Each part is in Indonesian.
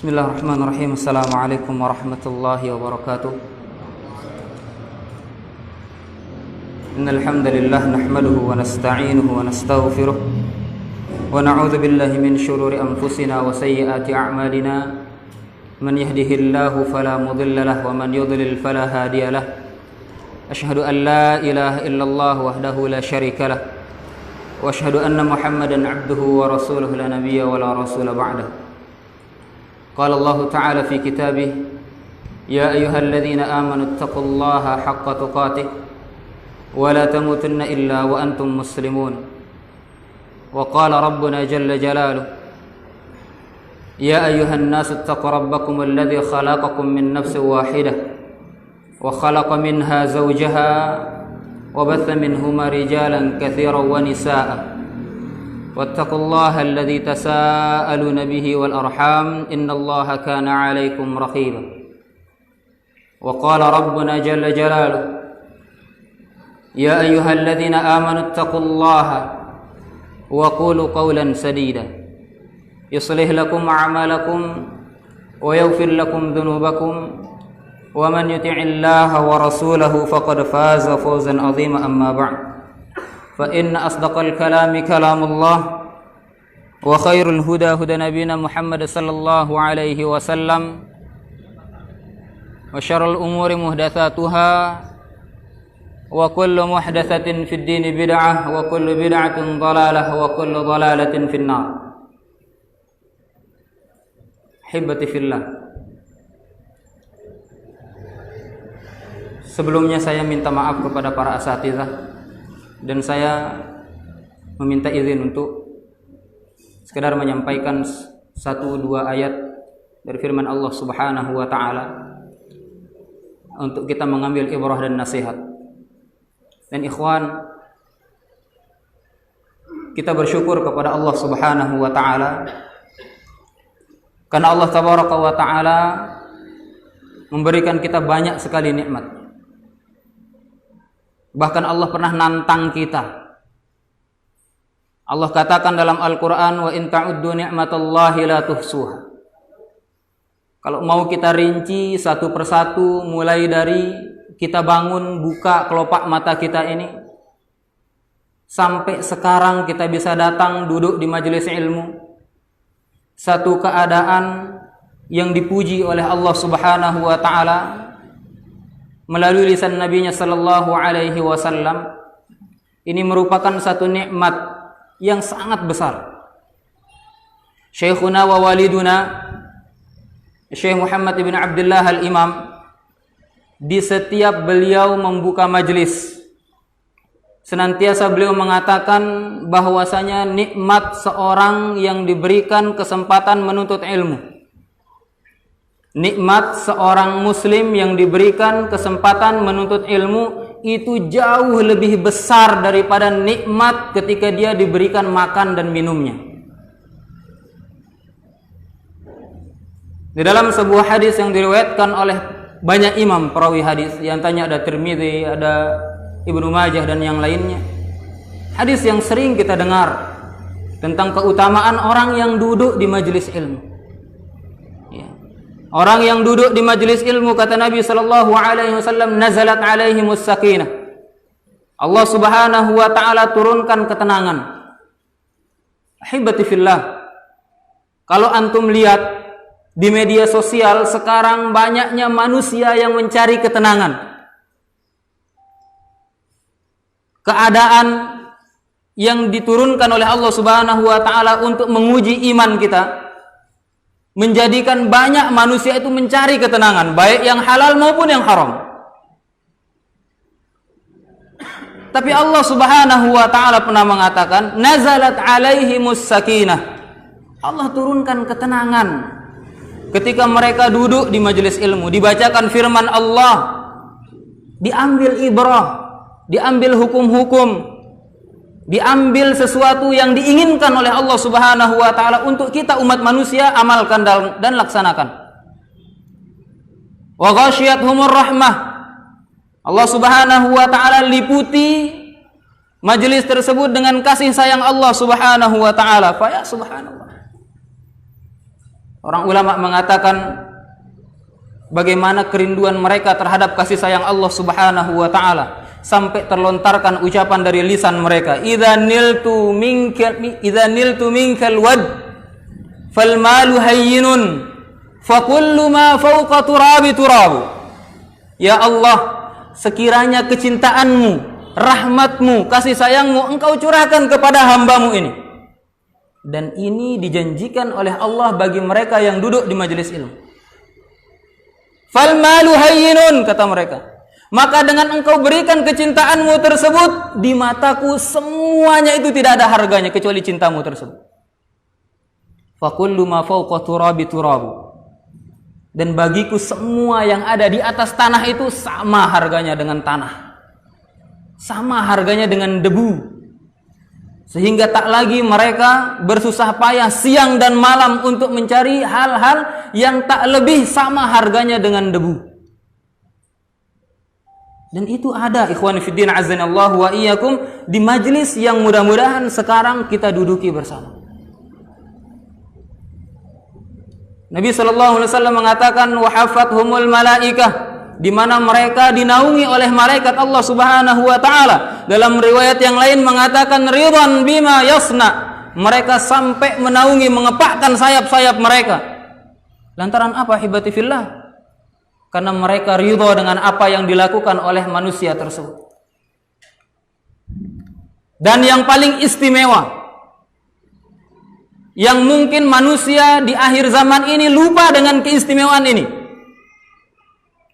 Bismillahirrahmanirrahim. Assalamualaikum warahmatullahi wabarakatuh. Innal hamdalillah nahmaduhu wa nasta'inuhu wa nastaghfiruh wa na'udzu billahi min shururi anfusina wa sayyiati a'malina. Man yahdihillahu fala mudilla lahu wa man yudlil fala hadiya lahu. Asyhadu an la ilaha illallah wahdahu la syarika lahu wa asyhadu anna Muhammadan 'abduhu wa rasuluhu la nabiyya wa la rasula ba'dahu. قال الله تعالى في كتابه يا أيها الذين آمنوا اتقوا الله حق تقاته ولا تموتن إلا وأنتم مسلمون وقال ربنا جل جلاله يا أيها الناس اتقوا ربكم الذي خلقكم من نفس واحدة وخلق منها زوجها وبث منهما رجالا كثيرا ونساء واتقوا الله الذي تساءلون به والأرحام إن الله كان عليكم رقيبا وقال ربنا جل جلاله يا أيها الذين آمنوا اتقوا الله وقولوا قولا سديدا يصلح لكم أعمالكم ويغفر لكم ذنوبكم ومن يطع الله ورسوله فقد فاز فوزا عظيما أما بعد فإن أصدق الكلام كلام الله وخير الهدى هدى نبينا محمد صلى الله عليه وسلم وشر الأمور محدثاتها وكل محدثة في الدين بدعة وكل بدعة ضلالة وكل ضلالة في النار. Hibbati fillah. Sebelumnya saya minta maaf kepada para asatizah dan saya meminta izin untuk sekedar menyampaikan 1-2 ayat dari firman Allah Subhanahu wa taala untuk kita mengambil ibrah dan nasihat. Dan ikhwan, kita bersyukur kepada Allah Subhanahu wa taala karena Allah Tabaraka wa taala memberikan kita banyak sekali nikmat. Bahkan Allah pernah nantang kita. Allah katakan dalam Al-Quran, wa in ta'uddu ni'matallahi la tuhsuha. Kalau mau kita rinci satu persatu, mulai dari kita bangun, buka kelopak mata kita ini, sampai sekarang kita bisa datang duduk di majelis ilmu, satu keadaan yang dipuji oleh Allah Subhanahu wa ta'ala melalui lisan Nabi-Nya sallallahu alaihi wasallam. Ini merupakan satu nikmat yang sangat besar. Syekhuna wa waliduna Syekh Muhammad ibn Abdullah al-Imam, di setiap beliau membuka majlis, senantiasa beliau mengatakan bahwasanya nikmat seorang yang diberikan kesempatan menuntut ilmu, nikmat seorang muslim yang diberikan kesempatan menuntut ilmu itu jauh lebih besar daripada nikmat ketika dia diberikan makan dan minumnya. Di dalam sebuah hadis yang diriwayatkan oleh banyak imam perawi hadis, di antaranya ada Tirmidzi, ada Ibnu Majah dan yang lainnya. Hadis yang sering kita dengar tentang keutamaan orang yang duduk di majelis ilmu. Orang yang duduk di majelis ilmu, kata Nabi sallallahu alaihi wasallam, nazalat alaihimus sakinah. Allah Subhanahu wa taala turunkan ketenangan. Ahibati fillah. Kalau antum lihat di media sosial sekarang, banyaknya manusia yang mencari ketenangan. Keadaan yang diturunkan oleh Allah Subhanahu wa taala untuk menguji iman kita, menjadikan banyak manusia itu mencari ketenangan, baik yang halal maupun yang haram. Tapi Allah Subhanahu wa taala pernah mengatakan, nazalat alaihimus sakinah. Allah turunkan ketenangan ketika mereka duduk di majelis ilmu, dibacakan firman Allah, diambil ibrah, diambil hukum-hukum, diambil sesuatu yang diinginkan oleh Allah Subhanahu wa taala untuk kita umat manusia amalkan dan laksanakan. Wa ghasyiyatuhumur rahmah. Allah Subhanahu wa taala liputi majelis tersebut dengan kasih sayang Allah Subhanahu wa taala. Fa ya subhanallah. Orang ulama mengatakan bagaimana kerinduan mereka terhadap kasih sayang Allah Subhanahu wa taala sampai terlontarkan ucapan dari lisan mereka, idza niltu minkal wad fal malu hayyinun fa kullu ma fawqa turabi turabu. Ya Allah, sekiranya kecintaanmu, rahmatmu, kasih sayangmu engkau curahkan kepada hambamu ini, dan ini dijanjikan oleh Allah bagi mereka yang duduk di majelis ilmu. Fal malu hayyinun, kata mereka, maka dengan engkau berikan kecintaanmu tersebut, di mataku semuanya itu tidak ada harganya kecuali cintamu tersebut. Fa kullu ma fawqa turabi turabu, dan bagiku semua yang ada di atas tanah itu sama harganya dengan tanah, sama harganya dengan debu. Sehingga tak lagi mereka bersusah payah siang dan malam untuk mencari hal-hal yang tak lebih sama harganya dengan debu. Dan itu ada, ikhwan fillah azanallahu wa iyyakum, di majlis yang mudah-mudahan sekarang kita duduki bersama. Nabi sallallahu alaihi wasallam mengatakan wa hafathumul malaikah, di mana mereka dinaungi oleh malaikat Allah Subhanahu wa taala. Dalam riwayat yang lain mengatakan ridwan bima yasna, mereka sampai menaungi, mengepakkan sayap-sayap mereka. Lantaran apa, hibati fillah? Karena mereka ridha dengan apa yang dilakukan oleh manusia tersebut. Dan yang paling istimewa, yang mungkin manusia di akhir zaman ini lupa dengan keistimewaan ini,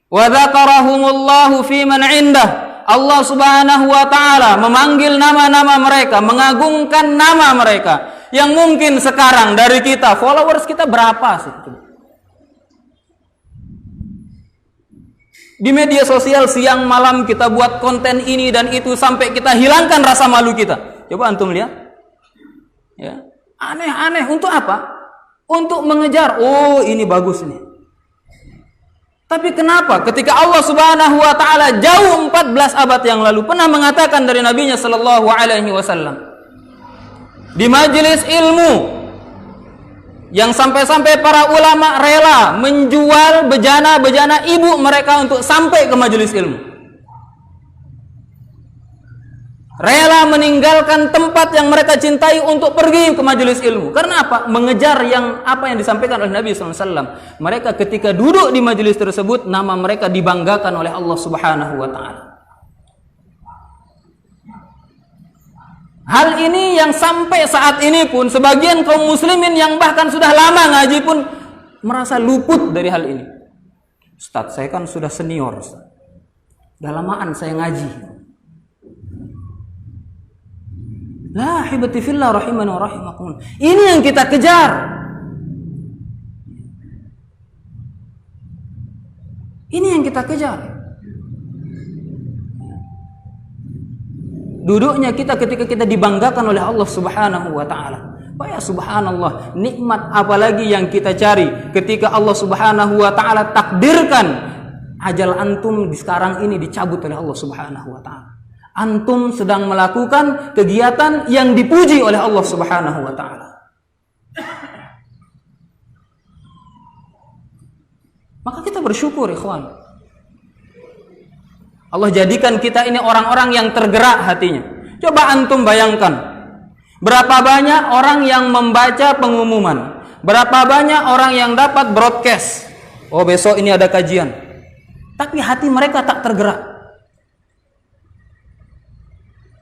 wa dzakarahumullahu fi man indah, Allah Subhanahu wa taala memanggil nama-nama mereka, mengagungkan nama mereka. Yang mungkin sekarang dari kita, followers kita berapa sih? Di media sosial siang malam kita buat konten ini dan itu sampai kita hilangkan rasa malu kita. Coba antum lihat. Ya. Aneh-aneh, untuk apa? Untuk mengejar, oh ini bagus nih. Tapi kenapa ketika Allah Subhanahu wa taala jauh 14 abad yang lalu pernah mengatakan dari nabinya sallallahu alaihi wasallam di majelis ilmu, yang sampai-sampai para ulama rela menjual bejana-bejana ibu mereka untuk sampai ke majelis ilmu, rela meninggalkan tempat yang mereka cintai untuk pergi ke majelis ilmu. Karena apa? Mengejar apa yang disampaikan oleh Nabi SAW. Mereka ketika duduk di majelis tersebut, nama mereka dibanggakan oleh Allah Subhanahu wa taala. Hal ini yang sampai saat ini pun sebagian kaum muslimin yang bahkan sudah lama ngaji pun merasa luput dari hal ini. Ustaz, saya kan sudah senior, Ustaz. Udah lamaan saya ngaji. La hibati fillah rahimani wa rahimakumullah. Ini yang kita kejar. Ini yang kita kejar. Duduknya kita ketika kita dibanggakan oleh Allah Subhanahu wa taala. Ya subhanallah, nikmat apalagi yang kita cari ketika Allah Subhanahu wa taala takdirkan ajal antum di sekarang ini dicabut oleh Allah Subhanahu wa taala. Antum sedang melakukan kegiatan yang dipuji oleh Allah Subhanahu wa taala. Maka kita bersyukur, ikhwan. Allah jadikan kita ini orang-orang yang tergerak hatinya. Coba antum bayangkan, berapa banyak orang yang membaca pengumuman, berapa banyak orang yang dapat broadcast, oh besok ini ada kajian, tapi hati mereka tak tergerak.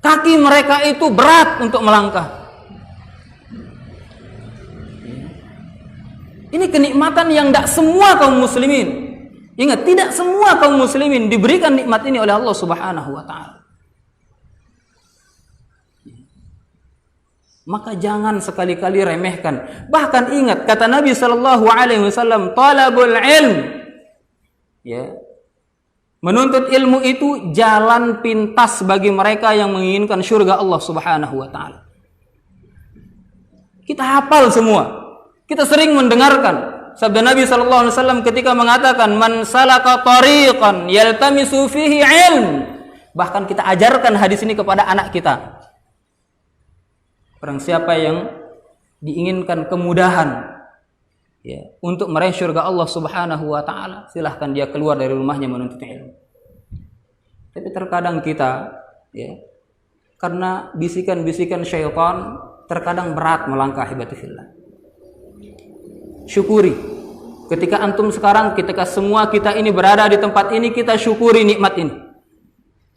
Kaki mereka itu berat untuk melangkah. Ini kenikmatan yang tidak semua kaum muslimin, ingat, tidak semua kaum muslimin diberikan nikmat ini oleh Allah Subhanahu wa taala. Maka jangan sekali-kali remehkan. Bahkan ingat kata Nabi sallallahu alaihi wasallam, talabul ilm, ya, menuntut ilmu itu jalan pintas bagi mereka yang menginginkan surga Allah Subhanahu wa taala. Kita hafal semua. Kita sering mendengarkan sabda Nabi sallallahu alaihi wasallam ketika mengatakan man salaka tariqan yaltamisu fihi ilm. Bahkan kita ajarkan hadis ini kepada anak kita. Barang siapa yang diinginkan kemudahan, untuk meraih surga Allah Subhanahu wa taala, silahkan dia keluar dari rumahnya menuntut ilmu. Tapi terkadang kita karena bisikan-bisikan syaitan terkadang berat melangkah hibatifillah. Syukuri ketika antum sekarang, ketika semua kita ini berada di tempat ini, kita syukuri nikmat ini.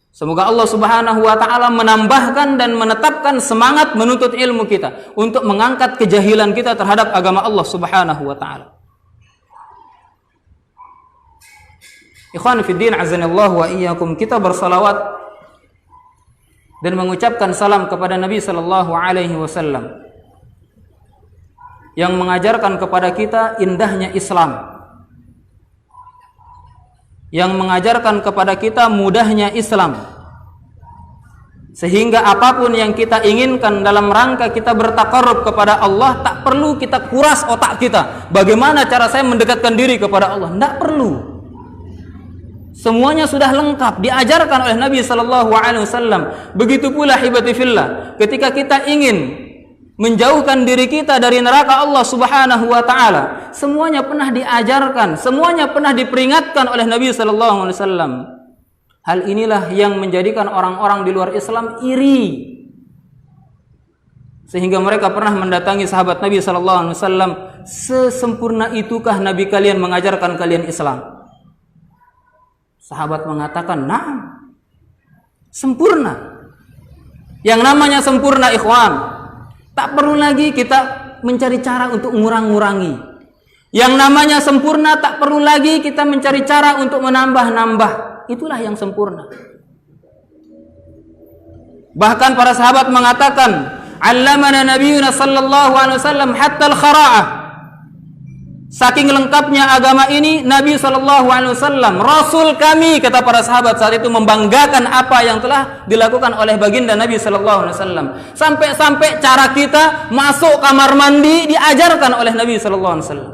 Semoga Allah Subhanahu wa taala menambahkan dan menetapkan semangat menuntut ilmu kita untuk mengangkat kejahilan kita terhadap agama Allah Subhanahu wa taala. Ikhwan fiddin azanillahu wa iyyakum, kita bersalawat dan mengucapkan salam kepada Nabi sallallahu alaihi wasallam yang mengajarkan kepada kita indahnya Islam, yang mengajarkan kepada kita mudahnya Islam, sehingga apapun yang kita inginkan dalam rangka kita bertaqarrub kepada Allah, tak perlu kita kuras otak kita bagaimana cara saya mendekatkan diri kepada Allah, tidak perlu. Semuanya sudah lengkap diajarkan oleh Nabi sallallahu alaihi wasallam. Begitu pula hibati fillah, ketika kita ingin menjauhkan diri kita dari neraka Allah Subhanahu wa taala, semuanya pernah diajarkan, semuanya pernah diperingatkan oleh Nabi sallallahu alaihi wasallam. Hal inilah yang menjadikan orang-orang di luar Islam iri, sehingga mereka pernah mendatangi sahabat Nabi sallallahu alaihi wasallam, "Sesempurna itukah Nabi kalian mengajarkan kalian Islam?" Sahabat mengatakan, "Na'am, sempurna." Yang namanya sempurna, ikhwan, tak perlu lagi kita mencari cara untuk ngurang-ngurangi. Yang namanya sempurna tak perlu lagi kita mencari cara untuk menambah-nambah. Itulah yang sempurna. Bahkan para sahabat mengatakan, "Allamana nabiyuna sallallahu alaihi wasallam hatta al-khara'ah." Saking lengkapnya agama ini, Nabi sallallahu alaihi wasallam, Rasul kami, kata para sahabat saat itu, membanggakan apa yang telah dilakukan oleh baginda Nabi sallallahu alaihi wasallam. Sampai-sampai cara kita masuk kamar mandi diajarkan oleh Nabi sallallahu alaihi wasallam.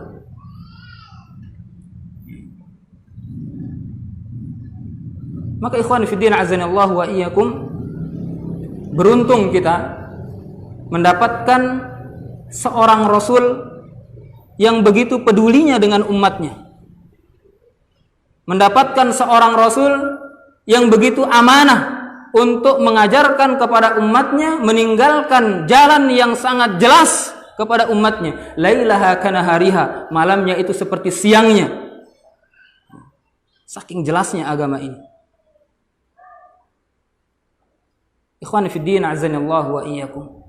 Maka ikhwan fiddin azanillahu wa iyyakum, beruntung kita mendapatkan seorang Rasul yang begitu pedulinya dengan umatnya, mendapatkan seorang Rasul yang begitu amanah untuk mengajarkan kepada umatnya, meninggalkan jalan yang sangat jelas kepada umatnya. Lailaha kanahariha, malamnya itu seperti siangnya. Saking jelasnya agama ini. Ikhwan fiddin azanillahu wa iyyakum,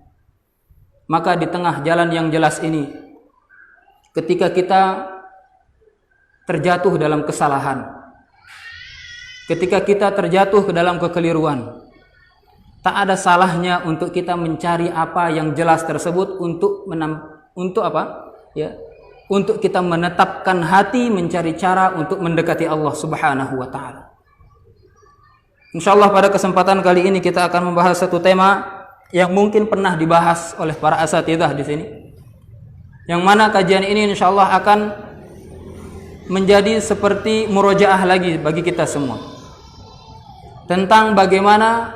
maka di tengah jalan yang jelas ini, ketika kita terjatuh dalam kesalahan, ketika kita terjatuh ke dalam kekeliruan, tak ada salahnya untuk kita mencari apa yang jelas tersebut untuk untuk kita menetapkan hati, mencari cara untuk mendekati Allah Subhanahu wa taala. Insyaallah pada kesempatan kali ini kita akan membahas satu tema yang mungkin pernah dibahas oleh para asatidzah di sini. Yang mana kajian ini insyaallah akan menjadi seperti murojaah lagi bagi kita semua. Tentang bagaimana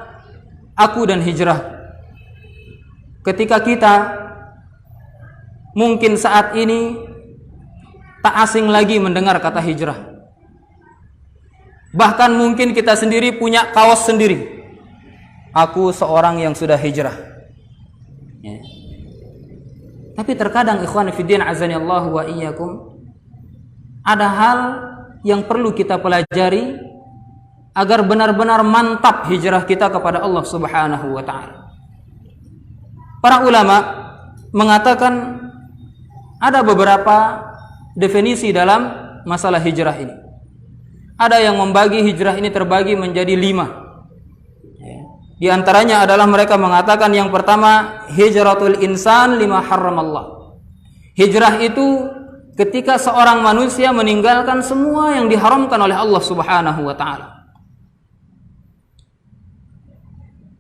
aku dan hijrah. Ketika kita mungkin saat ini tak asing lagi mendengar kata hijrah. Bahkan mungkin kita sendiri punya kaos sendiri. Aku seorang yang sudah hijrah. Ya. Tapi terkadang ikhwan fiddin azanillahu wa iyyakum, ada hal yang perlu kita pelajari agar benar-benar mantap hijrah kita kepada Allah Subhanahu wa taala. Para ulama mengatakan ada beberapa definisi dalam masalah hijrah ini. Ada yang membagi hijrah ini terbagi menjadi 5. Di antaranya adalah mereka mengatakan yang pertama, hijratul insan lima harramallah. Hijrah itu ketika seorang manusia meninggalkan semua yang diharamkan oleh Allah Subhanahu wa taala.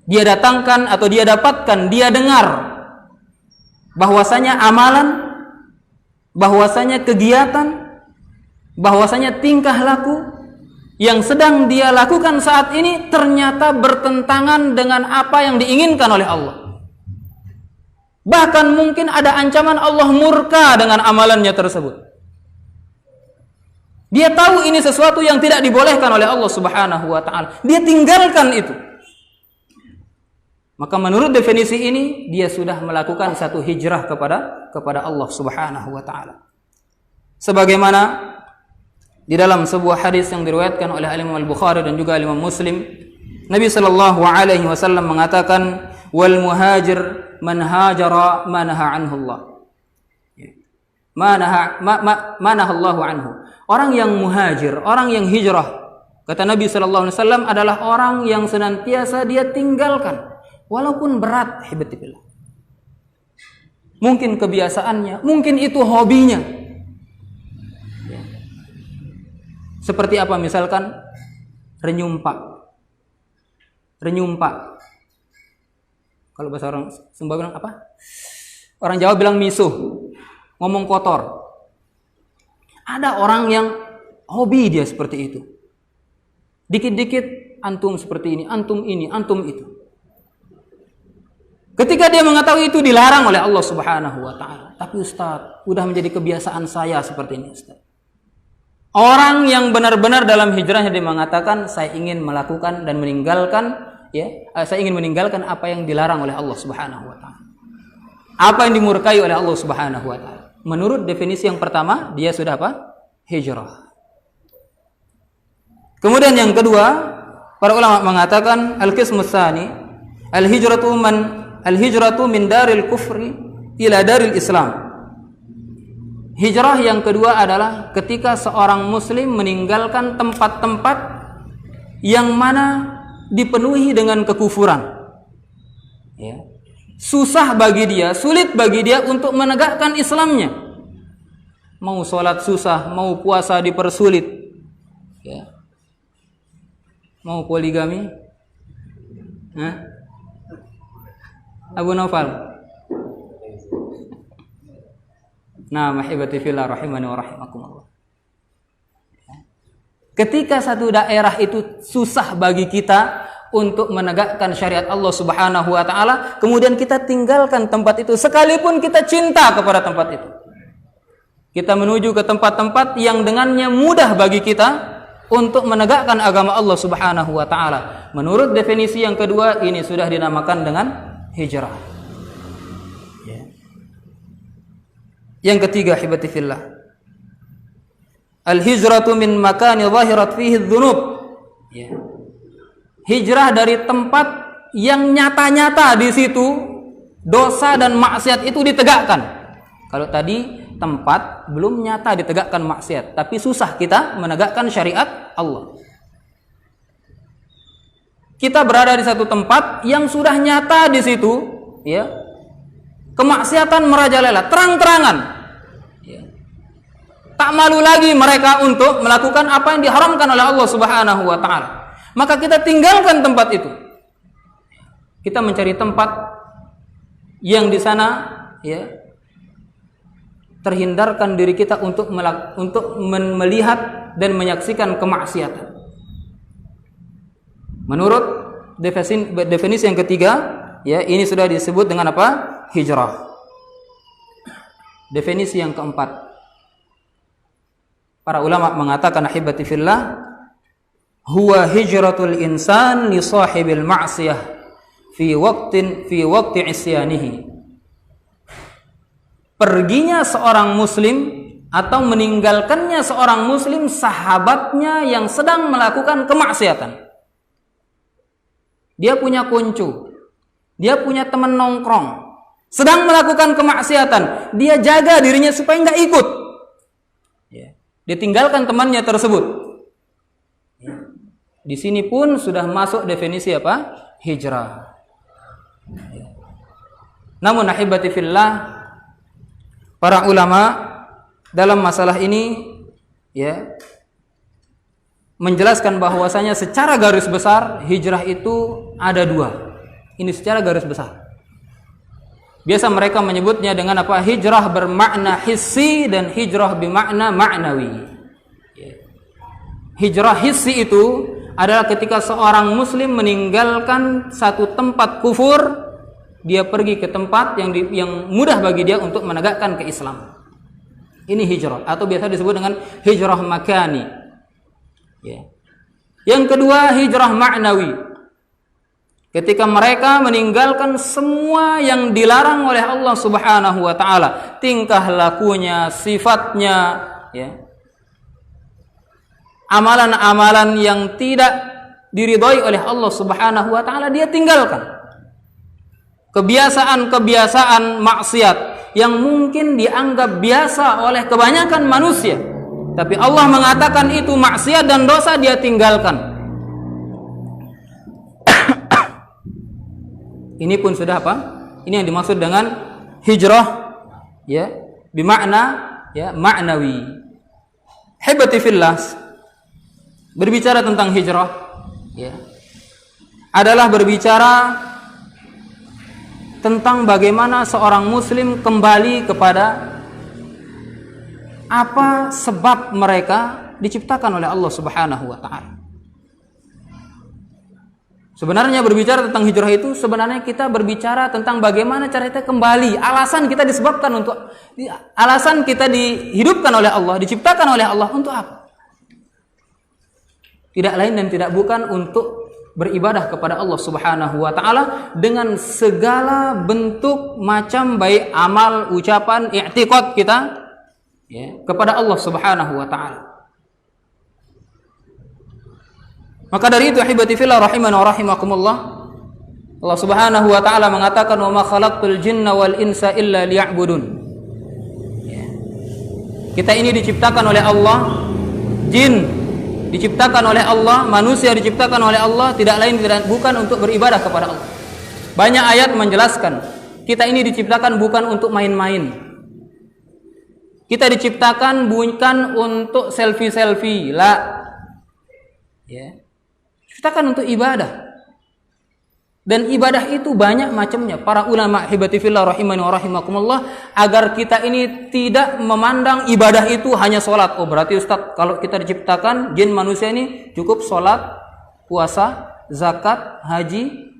Dia datangkan atau dia dapatkan, dia dengar bahwasanya amalan, bahwasanya kegiatan, bahwasanya tingkah laku yang sedang dia lakukan saat ini ternyata bertentangan dengan apa yang diinginkan oleh Allah. Bahkan mungkin ada ancaman Allah murka dengan amalannya tersebut. Dia tahu ini sesuatu yang tidak dibolehkan oleh Allah Subhanahu wa taala. Dia tinggalkan itu. Maka menurut definisi ini dia sudah melakukan satu hijrah kepada Allah Subhanahu wa taala. Sebagaimana di dalam sebuah hadis yang diriwayatkan oleh Imam Al-Bukhari dan juga Imam Muslim, Nabi sallallahu alaihi wasallam mengatakan, "Wal muhajir man hajara ma naha anhu Allah." Ma naha Allahu anhu. Orang yang muhajir, orang yang hijrah, kata Nabi sallallahu alaihi wasallam, adalah orang yang senantiasa dia tinggalkan walaupun berat, hibatillah. Mungkin kebiasaannya, mungkin itu hobinya. Seperti apa misalkan renyumpa. Kalau bahasa orang Sumba bilang apa? Orang Jawa bilang misuh, ngomong kotor. Ada orang yang hobi dia seperti itu. Dikit-dikit antum seperti ini, antum itu. Ketika dia mengetahui itu dilarang oleh Allah Subhanahu wa taala. Tapi Ustaz, udah menjadi kebiasaan saya seperti ini, Ustaz. Orang yang benar-benar dalam hijrahnya dia mengatakan, saya ingin melakukan dan meninggalkan, saya ingin meninggalkan apa yang dilarang oleh Allah Subhanahu wa taala. Apa yang dimurkai oleh Allah Subhanahu wa taala. Menurut definisi yang pertama, dia sudah apa? Hijrah. Kemudian yang kedua, para ulama mengatakan al-qismus tsani, al-hijratu min daril kufri ila daril Islam. Hijrah yang kedua adalah ketika seorang muslim meninggalkan tempat-tempat yang mana dipenuhi dengan kekufuran. Susah bagi dia, sulit bagi dia untuk menegakkan Islamnya. Mau sholat susah, mau puasa dipersulit. Mau poligami? Abu Naufal. Nah, mahibati fillah rahimani wa rahimakumullah. Ketika satu daerah itu susah bagi kita untuk menegakkan syariat Allah Subhanahu wa taala, kemudian kita tinggalkan tempat itu sekalipun kita cinta kepada tempat itu. Kita menuju ke tempat-tempat yang dengannya mudah bagi kita untuk menegakkan agama Allah Subhanahu wa taala. Menurut definisi yang kedua, ini sudah dinamakan dengan hijrah. Yang ketiga, hibati fillah, al-hijratu min makani zahirat fihi dzunub. Hijrah dari tempat yang nyata-nyata di situ dosa dan maksiat itu ditegakkan. Kalau tadi tempat belum nyata ditegakkan maksiat, tapi susah kita menegakkan syariat Allah. Kita berada di satu tempat yang sudah nyata di situ, kemaksiatan merajalela, terang-terangan. Tak malu lagi mereka untuk melakukan apa yang diharamkan oleh Allah Subhanahu wa taala. Maka kita tinggalkan tempat itu. Kita mencari tempat yang di sana terhindarkan diri kita untuk melihat dan menyaksikan kemaksiatan. Menurut definisi yang ketiga, ini sudah disebut dengan apa? Hijrah. Definisi yang keempat, para ulama mengatakan, ahibati fillah, huwa hijratul insan li sahibil ma'siyah fi waqti isyanihi. Perginya seorang muslim atau meninggalkannya seorang muslim sahabatnya yang sedang melakukan kemaksiatan. Dia punya kuncu, dia punya teman nongkrong, sedang melakukan kemaksiatan, dia jaga dirinya supaya nggak ikut. Dia tinggalkan temannya tersebut. Di sini pun sudah masuk definisi apa? Hijrah. Namun ahibati fillah, para ulama dalam masalah ini menjelaskan bahwasanya secara garis besar hijrah itu ada dua. Ini secara garis besar. Biasa mereka menyebutnya dengan apa? Hijrah bermakna hissi dan hijrah bermakna ma'nawi. Hijrah hissi itu adalah ketika seorang muslim meninggalkan satu tempat kufur dia pergi ke tempat yang mudah bagi dia untuk menegakkan keislaman. Ini hijrah, atau biasa disebut dengan hijrah makani. Ya. Yang kedua, hijrah ma'nawi. Ketika mereka meninggalkan semua yang dilarang oleh Allah Subhanahu wa taala, tingkah lakunya, sifatnya, ya. Amalan-amalan yang tidak diridhai oleh Allah Subhanahu wa taala dia tinggalkan. Kebiasaan-kebiasaan maksiat yang mungkin dianggap biasa oleh kebanyakan manusia, tapi Allah mengatakan itu maksiat dan dosa, dia tinggalkan. Ini pun sudah apa? Ini yang dimaksud dengan hijrah, ya, bimakna ya ma'nawi. Hibati fillah, berbicara tentang hijrah, ya, adalah berbicara tentang bagaimana seorang muslim kembali kepada apa sebab mereka diciptakan oleh Allah Subhanahu wa taala. Sebenarnya berbicara tentang hijrah itu sebenarnya kita berbicara tentang bagaimana cara kita kembali, alasan kita dihidupkan oleh Allah, diciptakan oleh Allah untuk apa? Tidak lain dan tidak bukan untuk beribadah kepada Allah Subhanahu wa taala dengan segala bentuk macam baik amal, ucapan, i'tiqad kita, ya, kepada Allah Subhanahu wa taala. Maka dari itu ahibati fillah rahimani wa rahimakumullah, Allah Subhanahu wa taala mengatakan wa ma khalaqtul jinna wal insa illa liya'budun. Ya. Kita ini diciptakan oleh Allah, jin diciptakan oleh Allah, manusia diciptakan oleh Allah tidak lain tidak bukan untuk beribadah kepada Allah. Banyak ayat menjelaskan kita ini diciptakan bukan untuk main-main. Kita diciptakan bukan untuk selfie-selfie, la. Ya. Diciptakan untuk ibadah. Dan ibadah itu banyak macamnya. Para ulama hibati fillah rahimani wa rahimakumullah, agar kita ini tidak memandang ibadah itu hanya sholat. Oh berarti Ustaz, kalau kita diciptakan jin manusia ini cukup sholat, puasa, zakat, haji,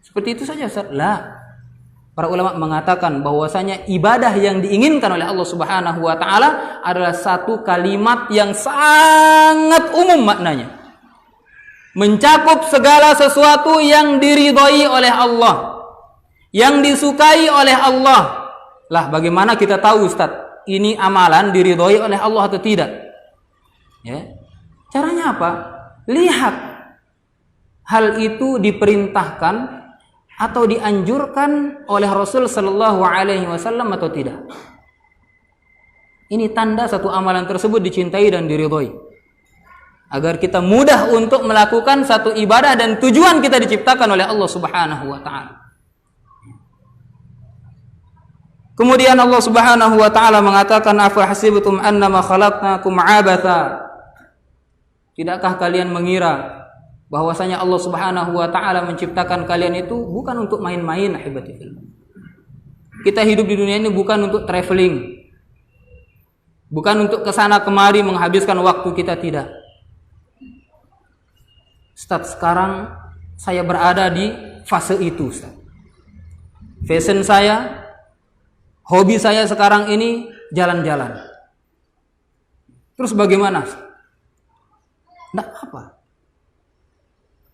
seperti itu saja Ustaz. Lah. Para ulama mengatakan bahwasanya ibadah yang diinginkan oleh Allah Subhanahu wa taala adalah satu kalimat yang sangat umum maknanya. Mencakup segala sesuatu yang diridhai oleh Allah, yang disukai oleh Allah. Lah bagaimana kita tahu Ustaz, ini amalan diridhai oleh Allah atau tidak? Ya. Caranya apa? Lihat hal itu diperintahkan atau dianjurkan oleh Rasul sallallahu alaihi wasallam atau tidak. Ini tanda satu amalan tersebut dicintai dan diridhai. Agar kita mudah untuk melakukan satu ibadah dan tujuan kita diciptakan oleh Allah Subhanahu wa taala. Kemudian Allah Subhanahu wa taala mengatakan afa hasibtum annama khalaqnakum abatha. Tidakkah kalian mengira bahwasanya Allah Subhanahu wa taala menciptakan kalian itu bukan untuk main-main ahibati fillah. Kita hidup di dunia ini bukan untuk traveling. Bukan untuk kesana kemari menghabiskan waktu kita, tidak. Ustaz, sekarang saya berada di fase itu, Ustaz. Fashion saya, hobi saya sekarang ini jalan-jalan. Terus bagaimana? Tidak apa.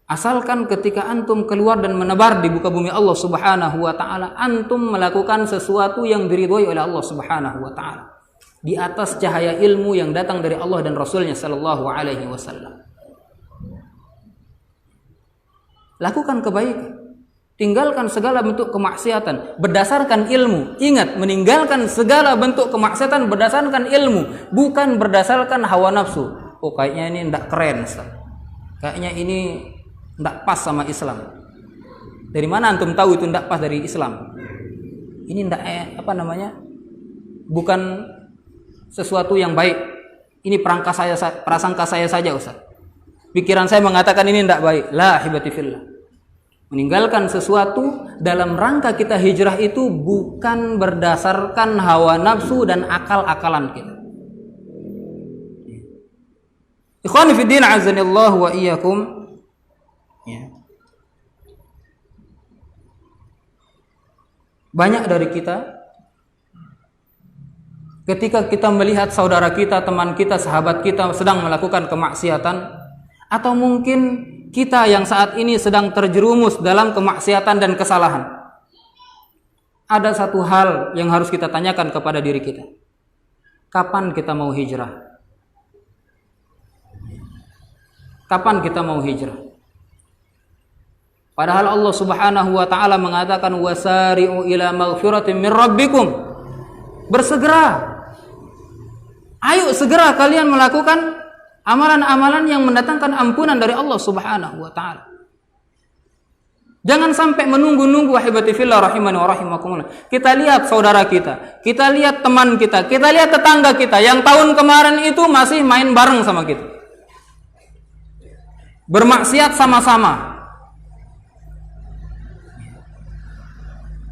Asalkan ketika antum keluar dan menebar di muka bumi Allah Subhanahu wa taala, antum melakukan sesuatu yang diridhoi oleh Allah Subhanahu wa taala. Di atas cahaya ilmu yang datang dari Allah dan Rasulnya sallallahu alaihi wasallam. Lakukan kebaikan, tinggalkan segala bentuk kemaksiatan berdasarkan ilmu. Ingat, meninggalkan segala bentuk kemaksiatan berdasarkan ilmu, bukan berdasarkan hawa nafsu. Oh kayaknya ini tidak keren, Ustaz. Kayaknya ini tidak pas sama Islam. Dari mana antum tahu itu tidak pas dari Islam? Ini tidak bukan sesuatu yang baik. Ini prasangka saya saja, Ustaz. Pikiran saya mengatakan ini tidak baik. La hibati fillah. Meninggalkan sesuatu dalam rangka kita hijrah itu bukan berdasarkan hawa nafsu dan akal-akalan kita. Ikhwani fi din azanillahu wa iyyakum. Ya. Banyak dari kita ketika kita melihat saudara kita, teman kita, sahabat kita sedang melakukan kemaksiatan, atau mungkin kita yang saat ini sedang terjerumus dalam kemaksiatan dan kesalahan, ada satu hal yang harus kita tanyakan kepada diri kita. Kapan kita mau hijrah? Kapan kita mau hijrah? Padahal Allah Subhanahu wa taala mengatakan wasari'u ila maghfiratin min rabbikum. Bersegera. Ayo segera kalian melakukan amalan-amalan yang mendatangkan ampunan dari Allah Subhanahu wa taala. Jangan sampai menunggu-nunggu, wahibati fillah rahimani wa rahimakumullah. Kita lihat saudara kita lihat teman kita lihat tetangga kita yang tahun kemarin itu masih main bareng sama kita. Bermaksiat sama-sama.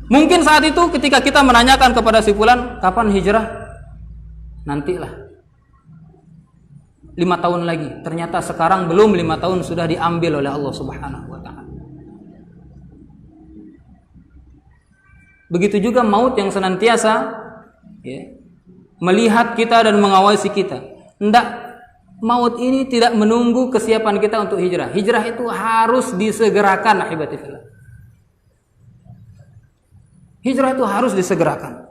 Mungkin saat itu ketika kita menanyakan kepada si fulan, kapan hijrah? Nantilah 5 tahun lagi. Ternyata sekarang belum 5 tahun sudah diambil oleh Allah Subhanahu wa taala. Begitu juga maut yang senantiasa melihat kita dan mengawasi kita. Hendak maut ini tidak menunggu kesiapan kita untuk hijrah. Hijrah itu harus disegerakan, ahibati fillah. Hijrah itu harus disegerakan.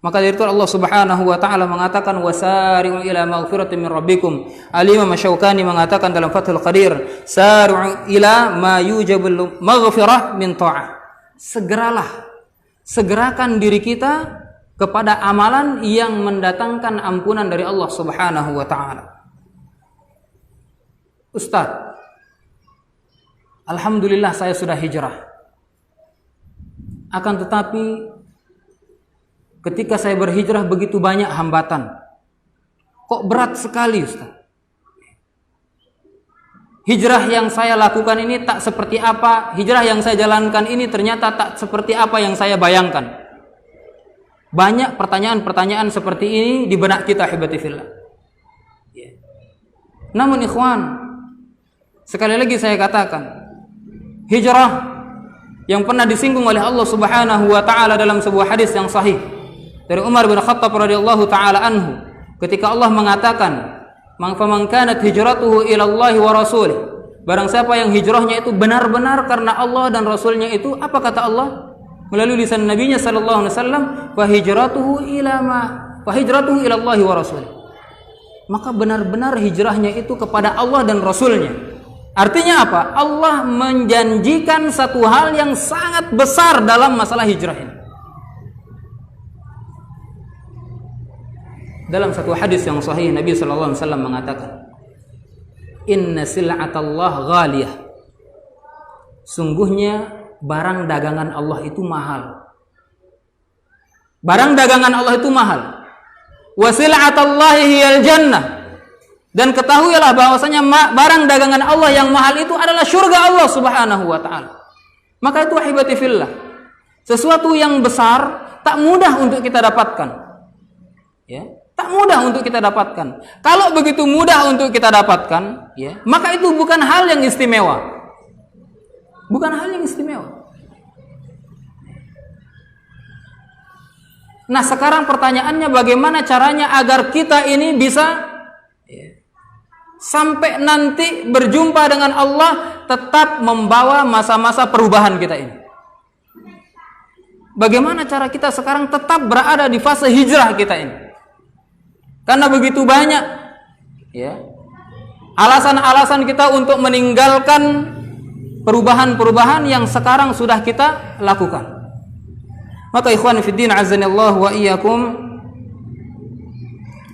Maka dari itu Allah Subhanahu wa taala mengatakan wasari'u ila maghfiratin min rabbikum. Al-Imam Asy-Syaukani mengatakan dalam Fathul Qadir, sari'u ila ma yujibul maghfirah min ta'ah. Segerakan diri kita kepada amalan yang mendatangkan ampunan dari Allah Subhanahu wa taala. Ustaz, alhamdulillah saya sudah hijrah. Akan tetapi ketika saya berhijrah begitu banyak hambatan. Kok berat sekali, Ustaz? Hijrah yang saya lakukan ini tak seperti apa, hijrah yang saya jalankan ini ternyata tak seperti apa yang saya bayangkan. Banyak pertanyaan-pertanyaan seperti ini di benak kita, ahibati fillah. Namun ikhwan, sekali lagi saya katakan, hijrah yang pernah disinggung oleh Allah Subhanahu wa taala dalam sebuah hadis yang sahih dari Umar bin Khattab radhiyallahu taala anhu, ketika Allah mengatakan, "Man faman kanat hijratuhu ila Allah wa rasulih." Barang siapa yang hijrahnya itu benar-benar karena Allah dan Rasulnya itu, apa kata Allah? Melalui lisan Nabi-Nya sallallahu alaihi wasallam, "Fa hijratuhu ila Allah wa rasulih." Maka benar-benar hijrahnya itu kepada Allah dan Rasulnya. Artinya apa? Allah menjanjikan satu hal yang sangat besar dalam masalah hijrah ini. Dalam satu hadis yang sahih Nabi sallallahu alaihi wasallam mengatakan, "Inna sil'atallah ghaliyah." Sungguhnya barang dagangan Allah itu mahal. Barang dagangan Allah itu mahal. Wa sil'atallahi hiyal jannah. Dan ketahuilah bahwasanya barang dagangan Allah yang mahal itu adalah surga Allah Subhanahu wa taala. Maka itu ahibati fillah, sesuatu yang besar tak mudah untuk kita dapatkan. Tak mudah untuk kita dapatkan. Kalau begitu mudah untuk kita dapatkan, maka itu bukan hal yang istimewa. Bukan hal yang istimewa. Nah, sekarang pertanyaannya bagaimana caranya agar kita ini bisa sampai nanti berjumpa dengan Allah tetap membawa masa-masa perubahan kita ini. Bagaimana cara kita sekarang tetap berada di fase hijrah kita ini? Karena begitu banyak alasan-alasan kita untuk meninggalkan perubahan-perubahan yang sekarang sudah kita lakukan. Maka ikhwan fiddin azanillah wa iyyakum,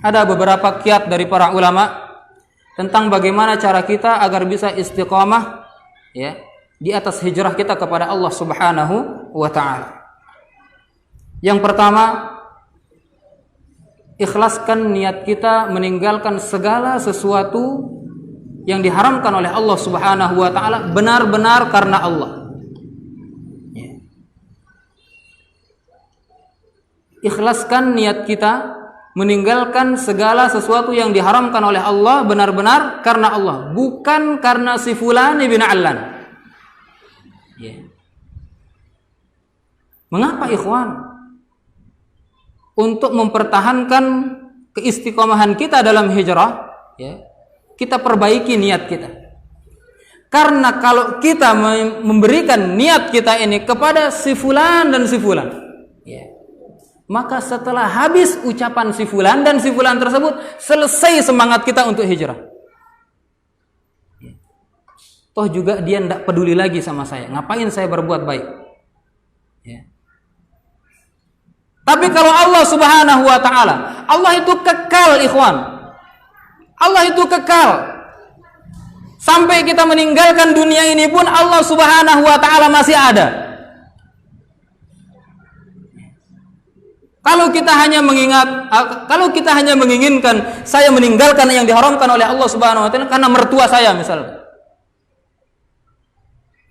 ada beberapa kiat dari para ulama tentang bagaimana cara kita agar bisa istiqamah di atas hijrah kita kepada Allah Subhanahu wa taala. Yang pertama, ikhlaskan niat kita meninggalkan segala sesuatu yang diharamkan oleh Allah Subhanahu wa taala benar-benar karena Allah. Ikhlaskan niat kita meninggalkan segala sesuatu yang diharamkan oleh Allah benar-benar karena Allah, bukan karena si fulan bin Allan. Mengapa ikhwan? Untuk mempertahankan keistiqomahan kita dalam hijrah, ya, kita perbaiki niat kita. Karena kalau kita memberikan niat kita ini kepada si fulan dan si fulan, ya, maka setelah habis ucapan si fulan dan si fulan tersebut, selesai semangat kita untuk hijrah. Ya. Toh juga dia tidak peduli lagi sama saya. Ngapain saya berbuat baik? Ya. Tapi kalau Allah Subhanahu wa taala, Allah itu kekal, ikhwan. Allah itu kekal. Sampai kita meninggalkan dunia ini pun Allah Subhanahu wa taala masih ada. Kalau kita hanya menginginkan saya meninggalkan yang diharamkan oleh Allah Subhanahu wa taala karena mertua saya misalnya.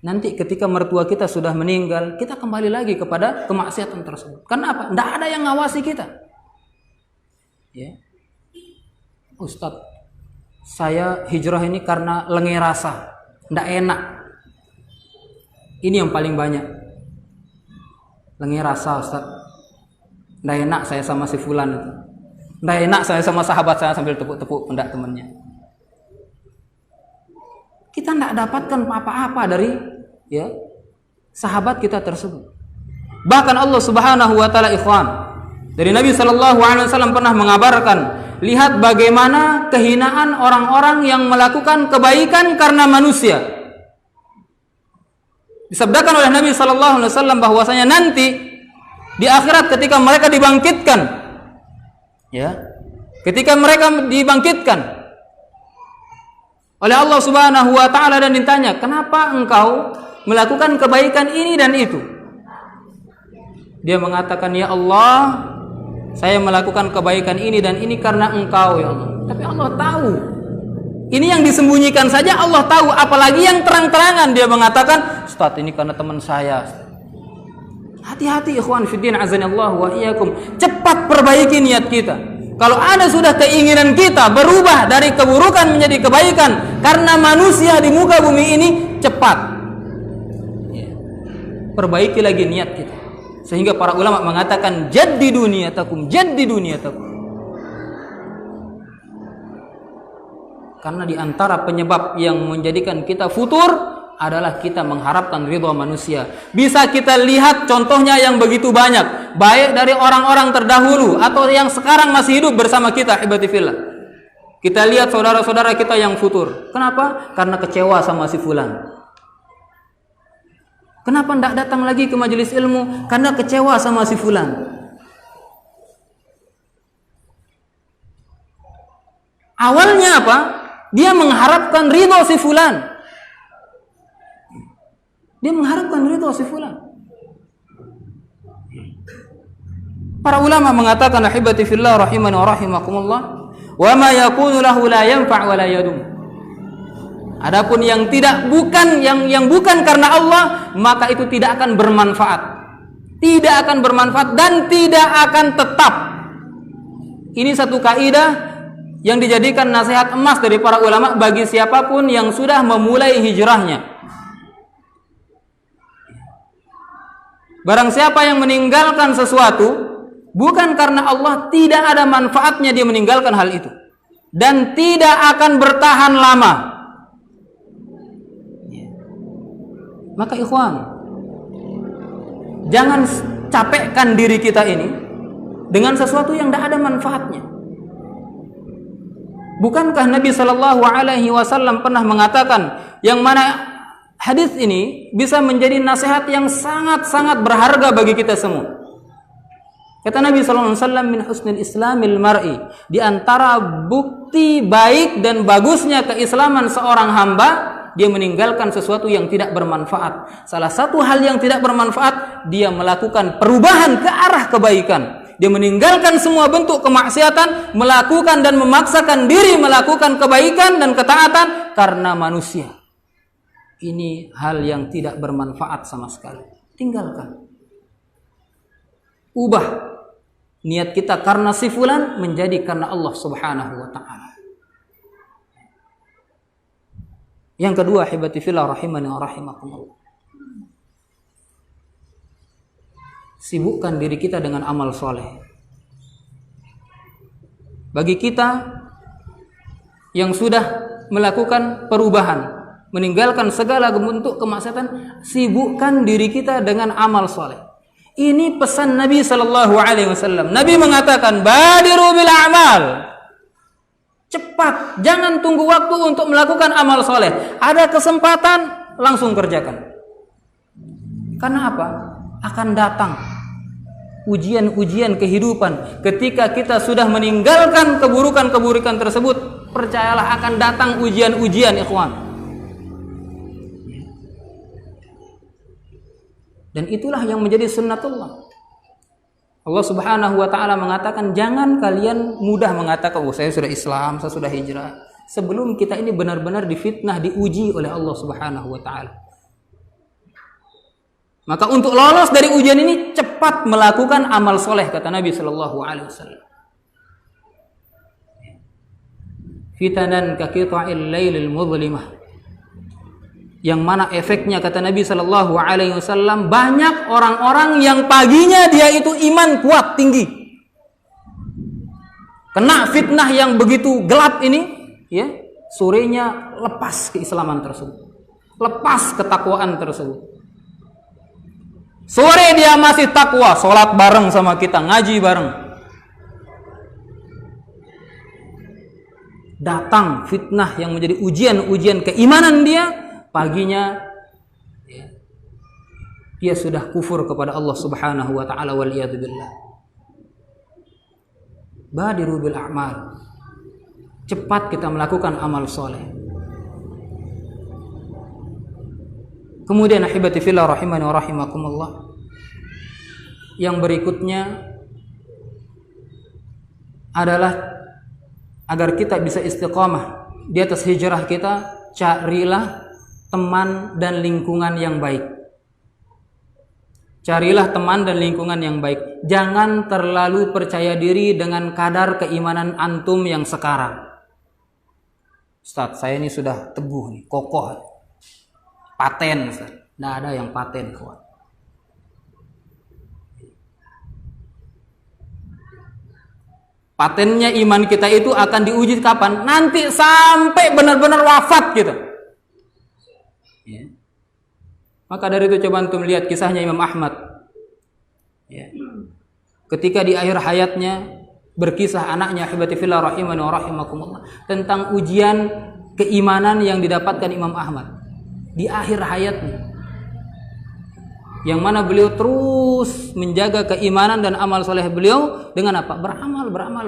Nanti ketika mertua kita sudah meninggal, kita kembali lagi kepada kemaksiatan tersebut. Kenapa? Tidak ada yang ngawasi kita. Ya. Ustadz, saya hijrah ini karena lengah rasa, tidak enak. Ini yang paling banyak. Lengah rasa, Ustadz. Tidak enak saya sama si fulan itu. Tidak enak saya sama sahabat saya sambil tepuk-tepuk pundak temannya. Kita tidak dapatkan apa-apa dari sahabat kita tersebut. Bahkan Allah Subhanahu wa taala, ikhwan, dari Nabi sallallahu alaihi wasallam pernah mengabarkan, lihat bagaimana kehinaan orang-orang yang melakukan kebaikan karena manusia. Disabdakan oleh Nabi sallallahu alaihi wasallam bahwasanya nanti di akhirat ketika mereka dibangkitkan, ketika mereka dibangkitkan oleh Allah Subhanahu wa taala dan ditanya, "Kenapa engkau melakukan kebaikan ini dan itu?" Dia mengatakan, "Ya Allah, saya melakukan kebaikan ini dan ini karena engkau, ya Allah." Tapi Allah tahu. Ini yang disembunyikan saja Allah tahu, apalagi yang terang-terangan. Dia mengatakan, "Ustaz, ini karena teman saya." Hati-hati ikhwan fiddin azanillahu wa iyyakum. Cepat perbaiki niat kita. Kalau ada sudah keinginan kita berubah dari keburukan menjadi kebaikan karena manusia di muka bumi ini, cepat perbaiki lagi niat kita. Sehingga para ulama mengatakan jaddidu niyatakum, jaddidu niyatakum. Karena di antara penyebab yang menjadikan kita futur adalah kita mengharapkan ridha manusia. Bisa kita lihat contohnya yang begitu banyak, baik dari orang-orang terdahulu atau yang sekarang masih hidup bersama kita, ibadi fillah. Kita lihat saudara-saudara kita yang futur. Kenapa? Karena kecewa sama si fulan. Kenapa tidak datang lagi ke majelis ilmu? Karena kecewa sama si fulan. Awalnya apa? Dia mengharapkan ridho si fulan. Dia mengharapkan ridho si fulan. Para ulama mengatakan, ahibati fillah rahimani wa rahimakumullah, wa ma yakunu lahu la yanfa' wa la yadum. Adapun yang bukan karena Allah, maka itu tidak akan bermanfaat. Tidak akan bermanfaat dan tidak akan tetap. Ini satu kaidah yang dijadikan nasihat emas dari para ulama bagi siapapun yang sudah memulai hijrahnya. Barang siapa yang meninggalkan sesuatu bukan karena Allah, tidak ada manfaatnya dia meninggalkan hal itu. Dan tidak akan bertahan lama. Maka ikhwan, jangan capekkan diri kita ini dengan sesuatu yang tidak ada manfaatnya. Bukankah Nabi Shallallahu Alaihi Wasallam pernah mengatakan, yang mana hadis ini bisa menjadi nasihat yang sangat-sangat berharga bagi kita semua. Kata Nabi Shallallahu Alaihi Wasallam, min husnil islamil mar'i, di antara bukti baik dan bagusnya keislaman seorang hamba, dia meninggalkan sesuatu yang tidak bermanfaat. Salah satu hal yang tidak bermanfaat, dia melakukan perubahan ke arah kebaikan. Dia meninggalkan semua bentuk kemaksiatan, melakukan dan memaksakan diri melakukan kebaikan dan ketaatan karena manusia. Ini hal yang tidak bermanfaat sama sekali. Tinggalkan. Ubah niat kita karena si fulan menjadi karena Allah Subhanahu wa taala. Yang kedua, hibati fillah rahimani wa rahimakumullah. sibukkan diri kita dengan amal soleh. Bagi kita yang sudah melakukan perubahan, meninggalkan segala bentuk kemaksiatan, sibukkan diri kita dengan amal soleh. Ini pesan Nabi Sallallahu Alaihi Wasallam. Nabi mengatakan, badiru bil a'mal. Cepat, jangan tunggu waktu untuk melakukan amal soleh. Ada kesempatan, langsung kerjakan. Karena apa? Akan datang ujian-ujian kehidupan. Ketika kita sudah meninggalkan keburukan-keburukan tersebut, percayalah akan datang ujian-ujian, ikhwan. Dan itulah yang menjadi sunnatullah. Allah Subhanahu wa taala mengatakan, jangan kalian mudah mengatakan, oh saya sudah Islam, saya sudah hijrah, sebelum kita ini benar-benar difitnah, diuji oleh Allah Subhanahu wa taala. Maka untuk lolos dari ujian ini, cepat melakukan amal soleh, kata Nabi Sallallahu Alaihi Wasallam. Fitanan ka qita'il lailil mudhlimah. Yang mana efeknya, kata Nabi Sallallahu Alaihi Wasallam, banyak orang-orang yang paginya dia itu iman kuat tinggi, kena fitnah yang begitu gelap ini, ya, sorenya lepas keislaman tersebut, lepas ketakwaan tersebut. Sore dia masih takwa, sholat bareng sama kita, ngaji bareng. Datang fitnah yang menjadi ujian-ujian keimanan dia, paginya dia sudah kufur kepada Allah Subhanahu wa taala, wal iyad billah. Badiru bil a'mal. Cepat kita melakukan amal soleh. Kemudian ahibati fillah rahimani wa rahimakumullah, yang berikutnya adalah agar kita bisa istiqamah di atas hijrah kita, carilah teman dan lingkungan yang baik. Carilah teman dan lingkungan yang baik. Jangan terlalu percaya diri dengan kadar keimanan antum yang sekarang. Ustaz, saya ini sudah teguh nih, kokoh. Paten, Ustaz. Nggak ada yang paten, kawan. Patennya iman kita itu akan diuji kapan? Nanti sampai benar-benar wafat kita. Ya. Maka dari itu coba antum lihat kisahnya Imam Ahmad. Ya. Ketika di akhir hayatnya berkisah anaknya, ahibati fillah rahimani wa rahimakumullah, tentang ujian keimanan yang didapatkan Imam Ahmad di akhir hayatnya, yang mana beliau terus menjaga keimanan dan amal soleh beliau dengan apa? Beramal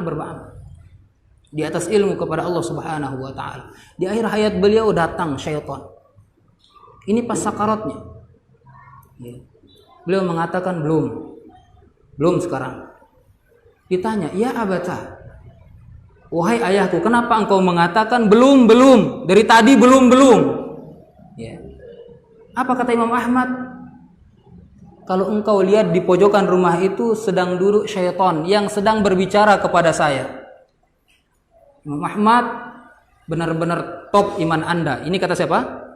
di atas ilmu kepada Allah Subhanahu wa taala. Di akhir hayat beliau datang syaitan. Ini pas sakaratnya. Ya. Beliau mengatakan belum sekarang. Ditanya, ya abata, wahai ayahku, kenapa engkau mengatakan belum? Dari tadi belum. Ya. Apa kata Imam Ahmad? Kalau engkau lihat di pojokan rumah itu sedang duduk syaitan yang sedang berbicara kepada saya. Imam Ahmad, benar-benar top iman Anda. Ini kata siapa?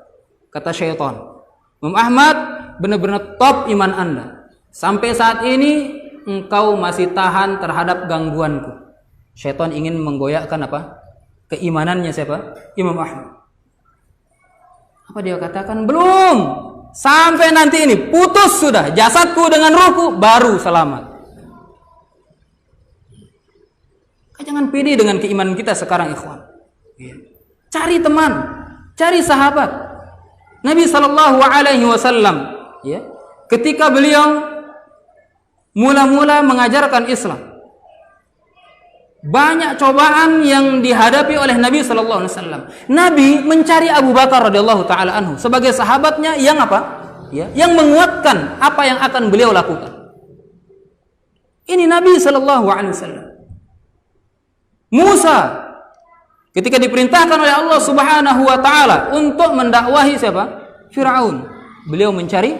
Kata syaitan. Imam Ahmad, benar-benar top iman Anda. Sampai saat ini engkau masih tahan terhadap gangguanku. Syaitan ingin menggoyahkan apa? Keimanannya siapa? Imam Ahmad. Apa dia katakan? Belum. Sampai nanti ini putus sudah jasadku dengan ruhku, baru selamat. Jangan pede dengan keimanan kita sekarang, ikhwan. Cari teman, cari sahabat. Nabi Sallallahu Alaihi Wasallam, ya, ketika beliau mula-mula mengajarkan Islam, banyak cobaan yang dihadapi oleh Nabi Sallallahu Alaihi Wasallam. Nabi mencari Abu Bakar radhiyallahu taala anhu sebagai sahabatnya yang apa? Ya, yang menguatkan apa yang akan beliau lakukan. Ini Nabi Sallallahu Alaihi Wasallam. Musa ketika diperintahkan oleh Allah Subhanahu Wa Taala untuk mendakwahi siapa? Firaun. Beliau mencari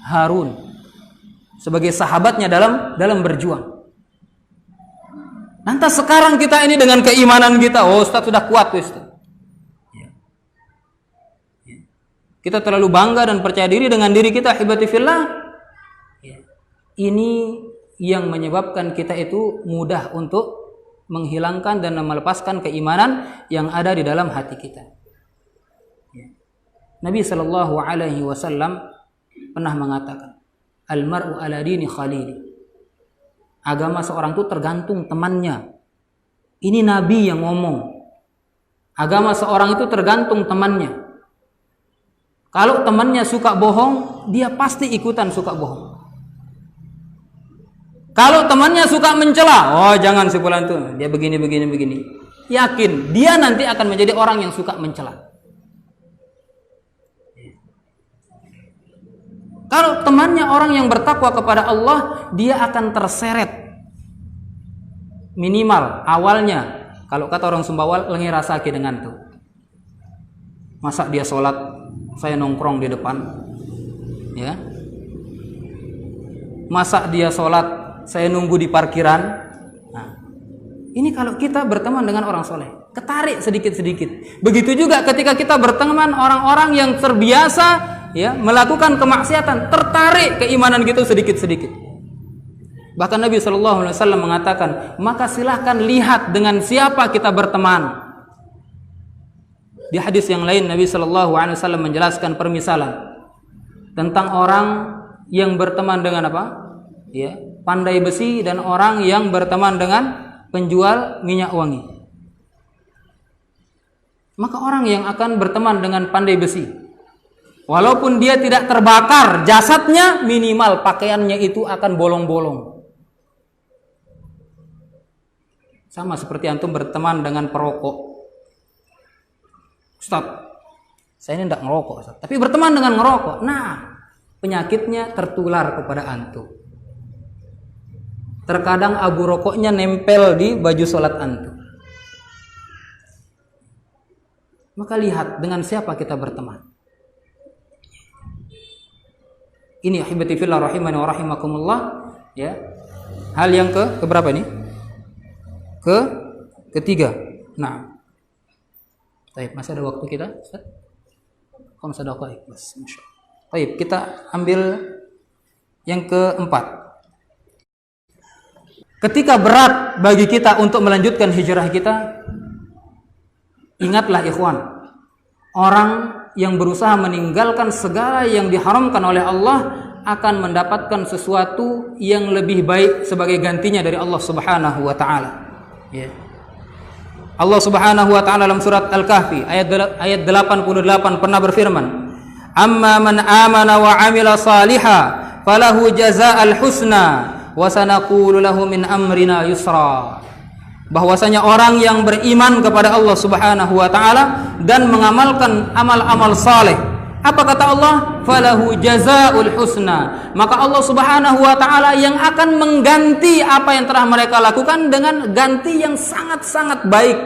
Harun sebagai sahabatnya dalam berjuang. Lantas sekarang kita ini dengan keimanan kita, oh Ustaz sudah kuat Ustaz. Kita terlalu bangga dan percaya diri dengan diri kita, ahibati fillah. Ini yang menyebabkan kita itu mudah untuk menghilangkan dan melepaskan keimanan yang ada di dalam hati kita. Nabi Shallallahu Alaihi Wasallam pernah mengatakan, "Al-mar'u ala dini khalili." Agama seorang itu tergantung temannya. Ini Nabi yang ngomong. Agama seorang itu tergantung temannya. Kalau temannya suka bohong, dia pasti ikutan suka bohong. Kalau temannya suka mencela, oh jangan si fulan tuh, dia begini. Yakin, dia nanti akan menjadi orang yang suka mencela. Kalau temannya orang yang bertakwa kepada Allah, dia akan terseret. Minimal awalnya, kalau kata orang Sumbawa, lengi rasaki dengan tuh. Masa dia sholat, saya nongkrong di depan, ya. Masa dia sholat, saya nunggu di parkiran. Nah, ini kalau kita berteman dengan orang soleh, ketarik sedikit-sedikit. Begitu juga ketika kita berteman orang-orang yang terbiasa ya melakukan kemaksiatan, tertarik keimanan gitu sedikit-sedikit. Bahkan Nabi Shallallahu Alaihi Wasallam mengatakan, maka silahkan lihat dengan siapa kita berteman. Di hadis yang lain Nabi Shallallahu Alaihi Wasallam menjelaskan permisalan tentang orang yang berteman dengan apa? Ya, pandai besi dan orang yang berteman dengan penjual minyak wangi. Maka orang yang akan berteman dengan pandai besi, walaupun dia tidak terbakar jasadnya, minimal pakaiannya itu akan bolong-bolong. Sama seperti antum berteman dengan perokok. Ustaz, saya ini tidak ngerokok, Ustaz, tapi berteman dengan ngerokok. Nah, penyakitnya tertular kepada antum. Terkadang abu rokoknya nempel di baju sholat antum. Maka lihat dengan siapa kita berteman. Ini ahibati fillah rahimani wa rahimakumullah, ya. Hal yang keberapa nih? Ketiga. Nah. Baik, masih ada waktu kita, Ustaz? Kalau masih ada waktu, Mas. Masyaallah. Baik, kita ambil yang keempat. Ketika berat bagi kita untuk melanjutkan hijrah kita, ingatlah ikhwan, orang yang berusaha meninggalkan segala yang diharamkan oleh Allah akan mendapatkan sesuatu yang lebih baik sebagai gantinya dari Allah Subhanahu wa taala. Ya. Allah Subhanahu wa taala dalam surat Al-Kahfi ayat 88 pernah berfirman, "Amma man amana wa 'amila salihah falahu jazaa'al husna wa sanaqulu lahu min amrina yusra." Bahwasanya orang yang beriman kepada Allah Subhanahu wa taala dan mengamalkan amal-amal saleh, apa kata Allah? Falahu jazaa'ul husna. Maka Allah Subhanahu wa taala yang akan mengganti apa yang telah mereka lakukan dengan ganti yang sangat-sangat baik.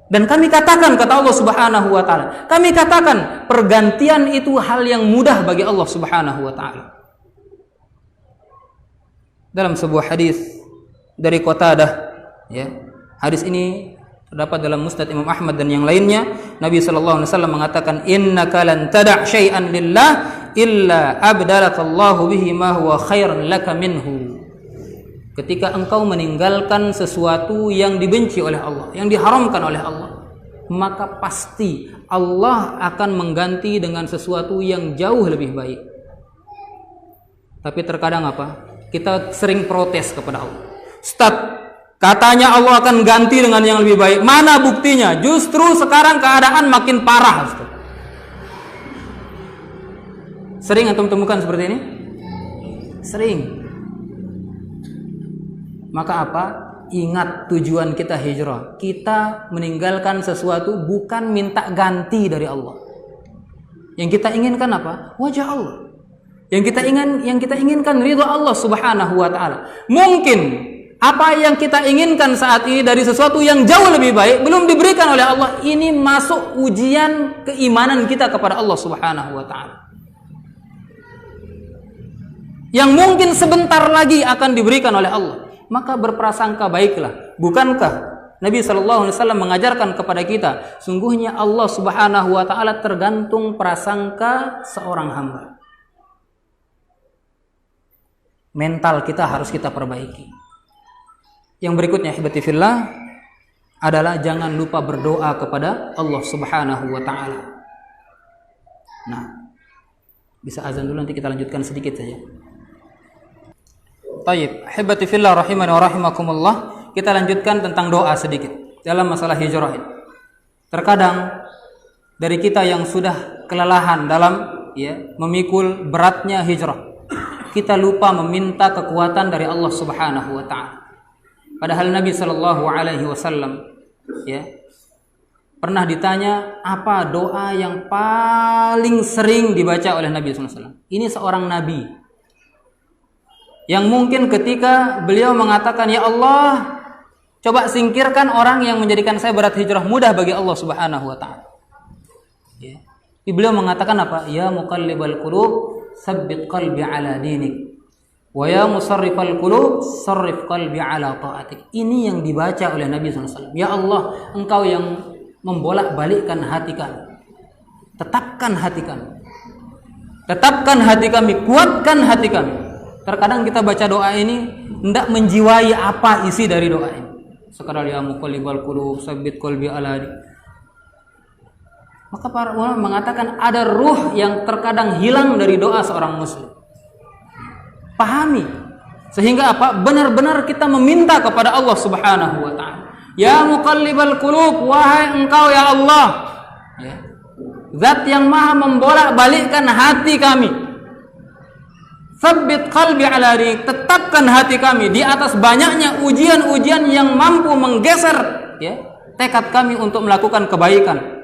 Dan kami katakan, kata Allah Subhanahu wa taala, kami katakan pergantian itu hal yang mudah bagi Allah Subhanahu wa taala. Dalam sebuah hadis dari Qatadah, ya. Hadis ini terdapat dalam Musnad Imam Ahmad dan yang lainnya. Nabi sallallahu alaihi wasallam mengatakan, "Innaka lan tada' syai'an lillah illa abdalakallahu bihi ma huwa khairan laka minhu." Ketika engkau meninggalkan sesuatu yang dibenci oleh Allah, yang diharamkan oleh Allah, maka pasti Allah akan mengganti dengan sesuatu yang jauh lebih baik. Tapi terkadang apa? Kita sering protes kepada Allah. Ustaz, katanya Allah akan ganti dengan yang lebih baik. Mana buktinya? Justru sekarang keadaan makin parah, Ustaz. Sering antum temukan seperti ini? Sering. Maka apa? Ingat tujuan kita hijrah. Kita meninggalkan sesuatu bukan minta ganti dari Allah. Yang kita inginkan apa? Wajah Allah. Yang kita inginkan ridha Allah Subhanahu wa taala. Mungkin apa yang kita inginkan saat ini dari sesuatu yang jauh lebih baik belum diberikan oleh Allah. Ini masuk ujian keimanan kita kepada Allah Subhanahu wa taala. Yang mungkin sebentar lagi akan diberikan oleh Allah. Maka berprasangka baiklah. Bukankah Nabi sallallahu alaihi wasallam mengajarkan kepada kita, sungguhnya Allah Subhanahu wa taala tergantung prasangka seorang hamba. mental kita harus kita perbaiki. Yang berikutnya hibati fillah adalah jangan lupa berdoa kepada Allah Subhanahu wa taala. Nah, bisa azan dulu, nanti kita lanjutkan sedikit saja. Tayyib, hibati fillah rahimani wa rahimakumullah. Kita lanjutkan tentang doa sedikit dalam masalah hijrah ini. Terkadang dari kita yang sudah kelelahan dalam memikul beratnya hijrah, kita lupa meminta kekuatan dari Allah Subhanahu wa taala. Padahal Nabi sallallahu alaihi wasallam pernah ditanya apa doa yang paling sering dibaca oleh Nabi sallallahu alaihi wasallam. Ini seorang nabi yang mungkin ketika beliau mengatakan, "Ya Allah, coba singkirkan orang yang menjadikan saya berat hijrah, mudah bagi Allah Subhanahu wa taala." Beliau mengatakan apa? "Ya muqallibal qulub, tsabbit qalbi ala dinik. Wa ya musarrifal qulub, sarrif qalbi ala ta'atik." Ini yang dibaca oleh Nabi SAW. Ya Allah, Engkau yang membolak-balikkan hati kami, tetapkan hati kami, tetapkan hati kami, kuatkan hati kami. Terkadang kita baca doa ini hendak menjiwai apa isi dari doa ini. Sekadar ya muqallibal qulub, tsabbit qalbi ala dinik. Maka para ulama mengatakan ada ruh yang terkadang hilang dari doa seorang muslim. Pahami, sehingga apa? Benar-benar kita meminta kepada Allah Subhanahu wa taala. Ya muqallibal qulub, wahai Engkau ya Allah, Zat yang maha membolak-balikkan hati kami. Tsabbit qalbi ala dinik, tetapkan hati kami di atas banyaknya ujian-ujian yang mampu menggeser tekad kami untuk melakukan kebaikan.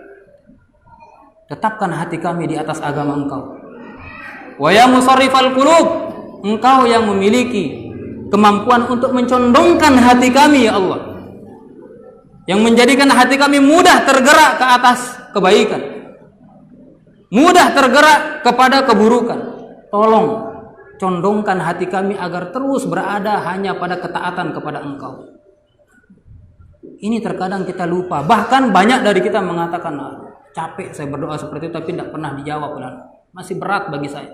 Tetapkan hati kami di atas agama Engkau. Wa ya musarrifal qulub, Engkau yang memiliki kemampuan untuk mencondongkan hati kami ya Allah, yang menjadikan hati kami mudah tergerak ke atas kebaikan, mudah tergerak kepada keburukan. Tolong condongkan hati kami agar terus berada hanya pada ketaatan kepada Engkau. Ini terkadang kita lupa. Bahkan banyak dari kita mengatakan, capek saya berdoa seperti itu tapi tidak pernah dijawab. Masih berat bagi saya.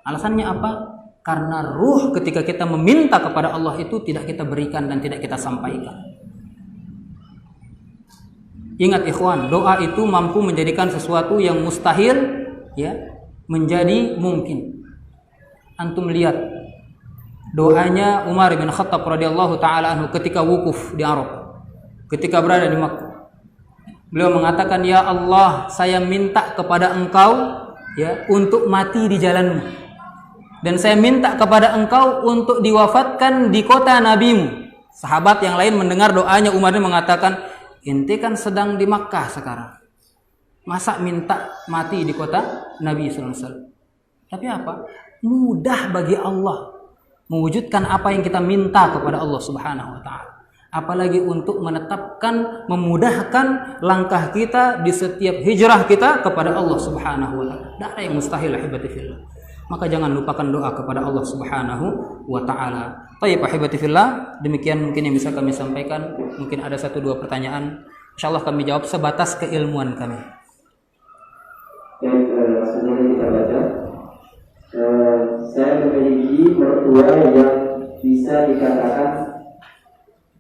Alasannya apa? Karena ruh ketika kita meminta kepada Allah itu tidak kita berikan dan tidak kita sampaikan. Ingat ikhwan, doa itu mampu menjadikan sesuatu yang mustahil menjadi mungkin. Antum lihat doanya Umar bin Khattab radhiyallahu taala anhu ketika wukuf di Arafah, ketika berada di Makkah. Beliau mengatakan, "Ya Allah, saya minta kepada Engkau untuk mati di jalan-Mu. Dan saya minta kepada Engkau untuk diwafatkan di kota Nabi-Mu." Sahabat yang lain mendengar doanya Umar mengatakan, "Ente kan sedang di Makkah sekarang. Masa minta mati di kota Nabi SAW?" Tapi apa? Mudah bagi Allah mewujudkan apa yang kita minta kepada Allah Subhanahu wa taala. Apalagi untuk menetapkan, memudahkan langkah kita di setiap hijrah kita kepada Allah Subhanahu wa taala. Tidak ada yang mustahil ahibati fillah. Maka jangan lupakan doa kepada Allah Subhanahu wa taala. Baik ahibati fillah, demikian mungkin yang bisa kami sampaikan. Mungkin ada 1-2 pertanyaan. Insyaallah kami jawab sebatas keilmuan kami. Sebenarnya kita baca. Saya memiliki mertua yang bisa dikatakan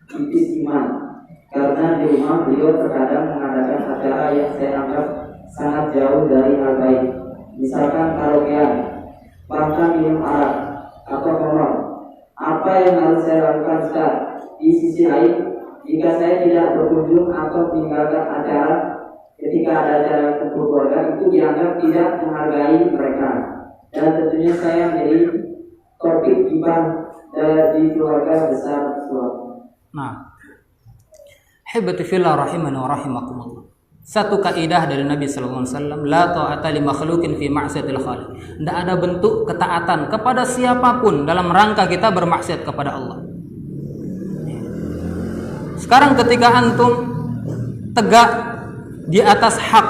tipis iman, karena di rumah beliau terkadang mengadakan acara yang saya anggap sangat jauh dari hal baik. Misalkan karaokean, bahkan minum arak atau khamar. Apa yang harus saya lakukan Ustaz? Di sisi lain, jika saya tidak berkunjung atau meninggalkan acara ketika ada acara kumpul keluarga, itu dianggap tidak menghargai mereka. Dan tentunya saya menjadi topik gibah di keluarga besar suatu. Nah, hibati fillah rahimani wa rahimakumullah. Satu kaidah dari Nabi sallallahu alaihi wasallam, la ta'ata li makhluqin fi ma'siyatil khaliq. Tidak ada bentuk ketaatan kepada siapapun dalam rangka kita bermaksiat kepada Allah. Sekarang ketika antum tegak di atas hak,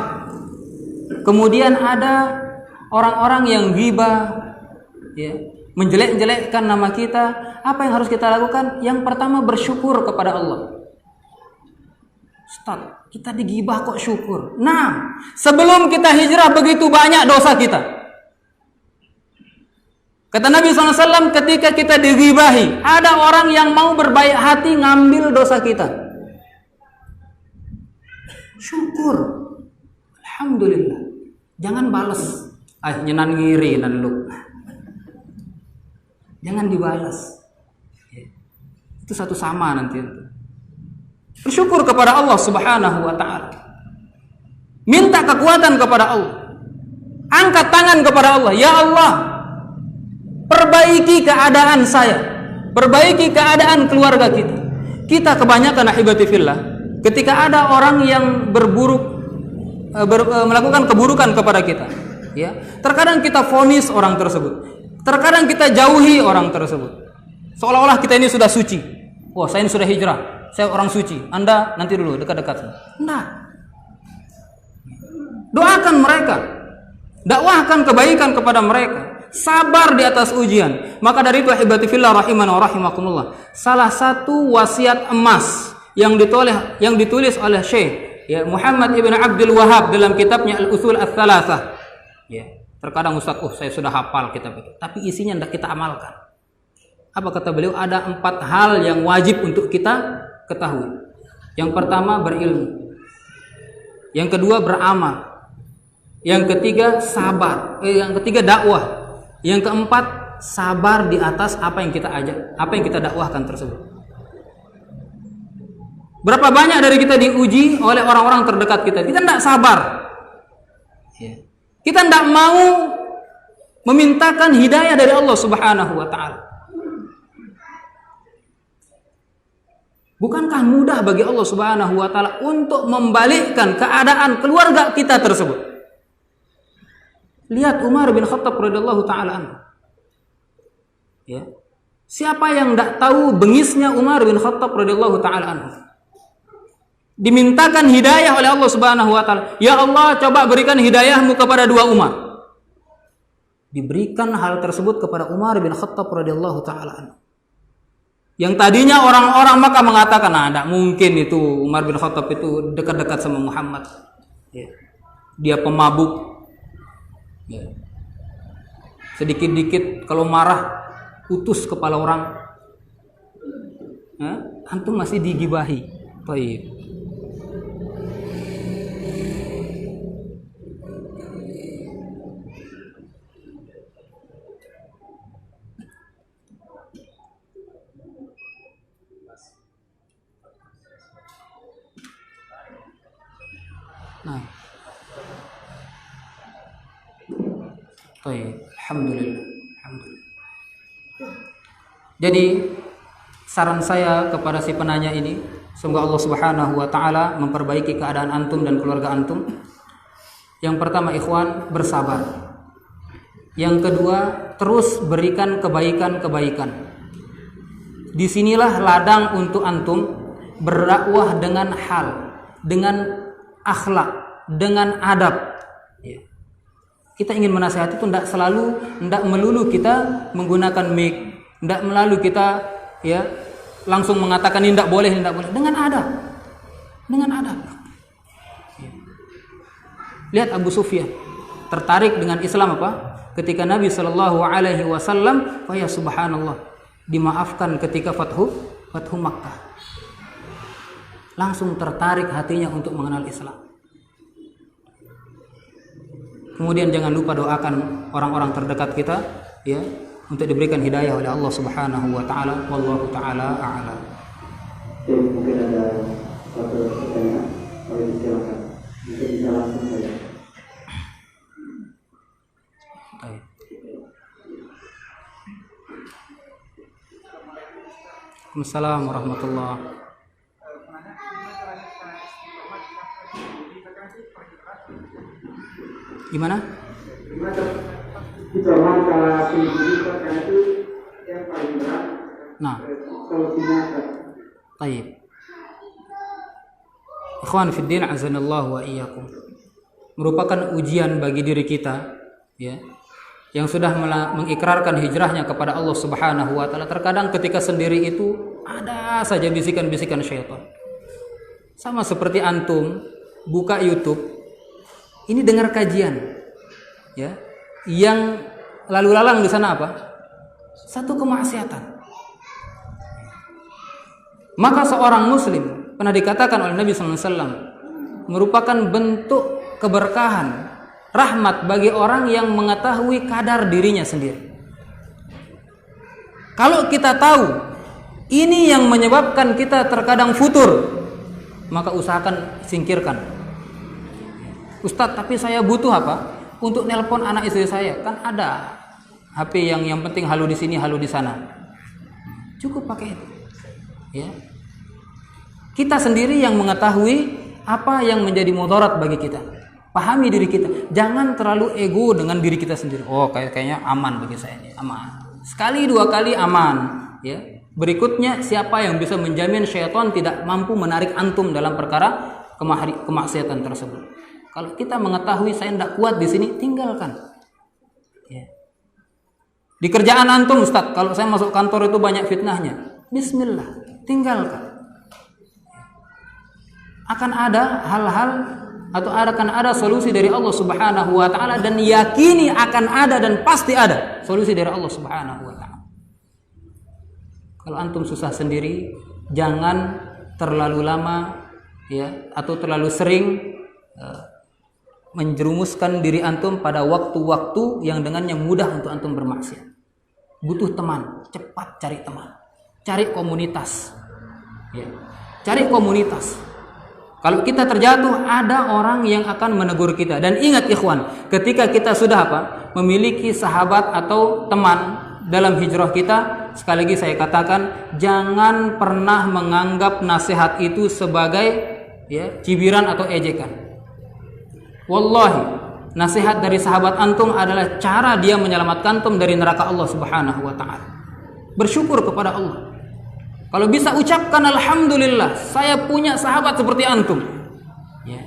kemudian ada orang-orang yang ghibah, menjelek-jelekkan nama kita, apa yang harus kita lakukan? Yang pertama bersyukur kepada Allah. Ustaz, kita digibah kok syukur? Nah, sebelum kita hijrah begitu banyak dosa kita. Kata Nabi SAW, ketika kita dighibahi, ada orang yang mau berbaik hati ngambil dosa kita. Syukur. Alhamdulillah. Jangan balas. Nyenan ngiri nan lu. Jangan dibalas. Itu satu sama nanti. Bersyukur kepada Allah Subhanahu wa taala. Minta kekuatan kepada Allah. Angkat tangan kepada Allah. Ya Allah, perbaiki keadaan saya, perbaiki keadaan keluarga kita. Kita kebanyakan ahibati fillah, ketika ada orang yang melakukan keburukan kepada kita, ya, terkadang kita vonis orang tersebut, terkadang kita jauhi orang tersebut, seolah-olah kita ini sudah suci. Wah, saya ini sudah hijrah, saya orang suci. Anda nanti dulu dekat-dekat. Nah, doakan mereka, dakwahkan kebaikan kepada mereka. Sabar di atas ujian. Maka dari itu ahibati fillah rahimana wa rahimakumullah, salah satu wasiat emas yang ditulis oleh Syekh Muhammad ibn Abdul Wahhab dalam kitabnya Al-Usul Ats-Tsalatsah. Ya, terkadang Ustaz, saya sudah hafal kitab itu, tapi isinya tidak kita amalkan. Apa kata beliau? Ada 4 hal yang wajib untuk kita ketahui. Yang pertama berilmu. Yang kedua beramal. Yang ketiga sabar. Yang ketiga dakwah. Yang keempat, sabar di atas apa yang kita ajak, apa yang kita dakwahkan tersebut. Berapa banyak dari kita diuji oleh orang-orang terdekat kita? Kita tidak sabar. Kita tidak mau memintakan hidayah dari Allah Subhanahu wa taala. Bukankah mudah bagi Allah Subhanahu wa taala untuk membalikkan keadaan keluarga kita tersebut? Lihat Umar bin Khattab radhiyallahu taala anhu. Ya. Siapa yang tidak tahu bengisnya Umar bin Khattab radhiyallahu taala anhu? Dimintakan hidayah oleh Allah Subhanahu wa taala. Ya Allah, coba berikan hidayahmu kepada 2 Umar. Diberikan hal tersebut kepada Umar bin Khattab radhiyallahu taala anhu. Yang tadinya orang-orang Makkah mengatakan, tidak mungkin itu Umar bin Khattab itu dekat-dekat sama Muhammad. Ya. Dia pemabuk. Ya. Sedikit-dikit kalau marah putus kepala orang. Antum masih digibahi. Baik. Nah. Baik, alhamdulillah. Jadi saran saya kepada si penanya ini, semoga Allah Subhanahu wa taala memperbaiki keadaan antum dan keluarga antum. Yang pertama, ikhwan, bersabar. Yang kedua, terus berikan kebaikan-kebaikan. Disinilah ladang untuk antum berdakwah dengan hal, dengan akhlak, dengan adab. Kita ingin menasihati itu tidak melulu kita menggunakan mic, tidak melulu kita langsung mengatakan ini tidak boleh, dengan adab. Lihat Abu Sufyan tertarik dengan Islam apa? Ketika Nabi Shallallahu Alaihi Wasallam, ya subhanallah, dimaafkan ketika Fathu Makkah. Langsung tertarik hatinya untuk mengenal Islam. Kemudian jangan lupa doakan orang-orang terdekat kita, ya, untuk diberikan hidayah oleh Allah Subhanahu wa taala. Wallahu taala a'lam. Mungkin ada satu pertanyaan, boleh silakan. Mungkin bisa langsung saja. Baik. Waalaikumsalam warahmatullahi. Gimana? Kita masalah pendidikan itu yang paling berat. Nah, solusinya apa? Baik. Ikhwan fiddin azanallahu wa iyyakum. Merupakan ujian bagi diri kita, ya, yang sudah mengikrarkan hijrahnya kepada Allah Subhanahu wa taala. Terkadang ketika sendiri itu ada saja bisikan-bisikan syaitan. Sama seperti antum buka YouTube, ini dengar kajian, ya, yang lalu lalang di sana apa? satu kemaksiatan. Maka seorang muslim pernah dikatakan oleh Nabi SAW merupakan bentuk keberkahan, rahmat bagi orang yang mengetahui kadar dirinya sendiri. Kalau kita tahu ini yang menyebabkan kita terkadang futur, maka usahakan singkirkan. Ustadz, tapi saya butuh apa? Untuk nelpon anak istri saya. Kan ada HP yang penting halu di sini, halu di sana. Cukup pakai itu. Ya. Kita sendiri yang mengetahui apa yang menjadi mudarat bagi kita. Pahami diri kita. Jangan terlalu ego dengan diri kita sendiri. Oh, kayaknya aman bagi saya ini, aman. Sekali dua kali aman, ya. Berikutnya, siapa yang bisa menjamin syaitan tidak mampu menarik antum dalam perkara kemaksiatan tersebut? Kalau kita mengetahui saya tidak kuat di sini, tinggalkan. Ya. Di kerjaan antum, Ustaz, kalau saya masuk kantor itu banyak fitnahnya. Bismillah, tinggalkan. Akan ada hal-hal atau akan ada solusi dari Allah Subhanahu wa taala, dan yakini akan ada dan pasti ada solusi dari Allah Subhanahu wa taala. Kalau antum susah sendiri, jangan terlalu lama ya atau terlalu sering menjerumuskan diri antum pada waktu-waktu yang dengannya mudah untuk antum bermaksiat. Butuh teman, cepat cari teman. Cari komunitas. Ya. Cari komunitas. Kalau kita terjatuh, ada orang yang akan menegur kita. Dan ingat ikhwan, ketika kita sudah memiliki sahabat atau teman dalam hijrah kita, sekali lagi saya katakan, jangan pernah menganggap nasihat itu sebagai cibiran atau ejekan. Wallahi, nasihat dari sahabat antum adalah cara dia menyelamatkan antum dari neraka Allah Subhanahu wa taala. Bersyukur kepada Allah. Kalau bisa ucapkan alhamdulillah, saya punya sahabat seperti antum. Ya.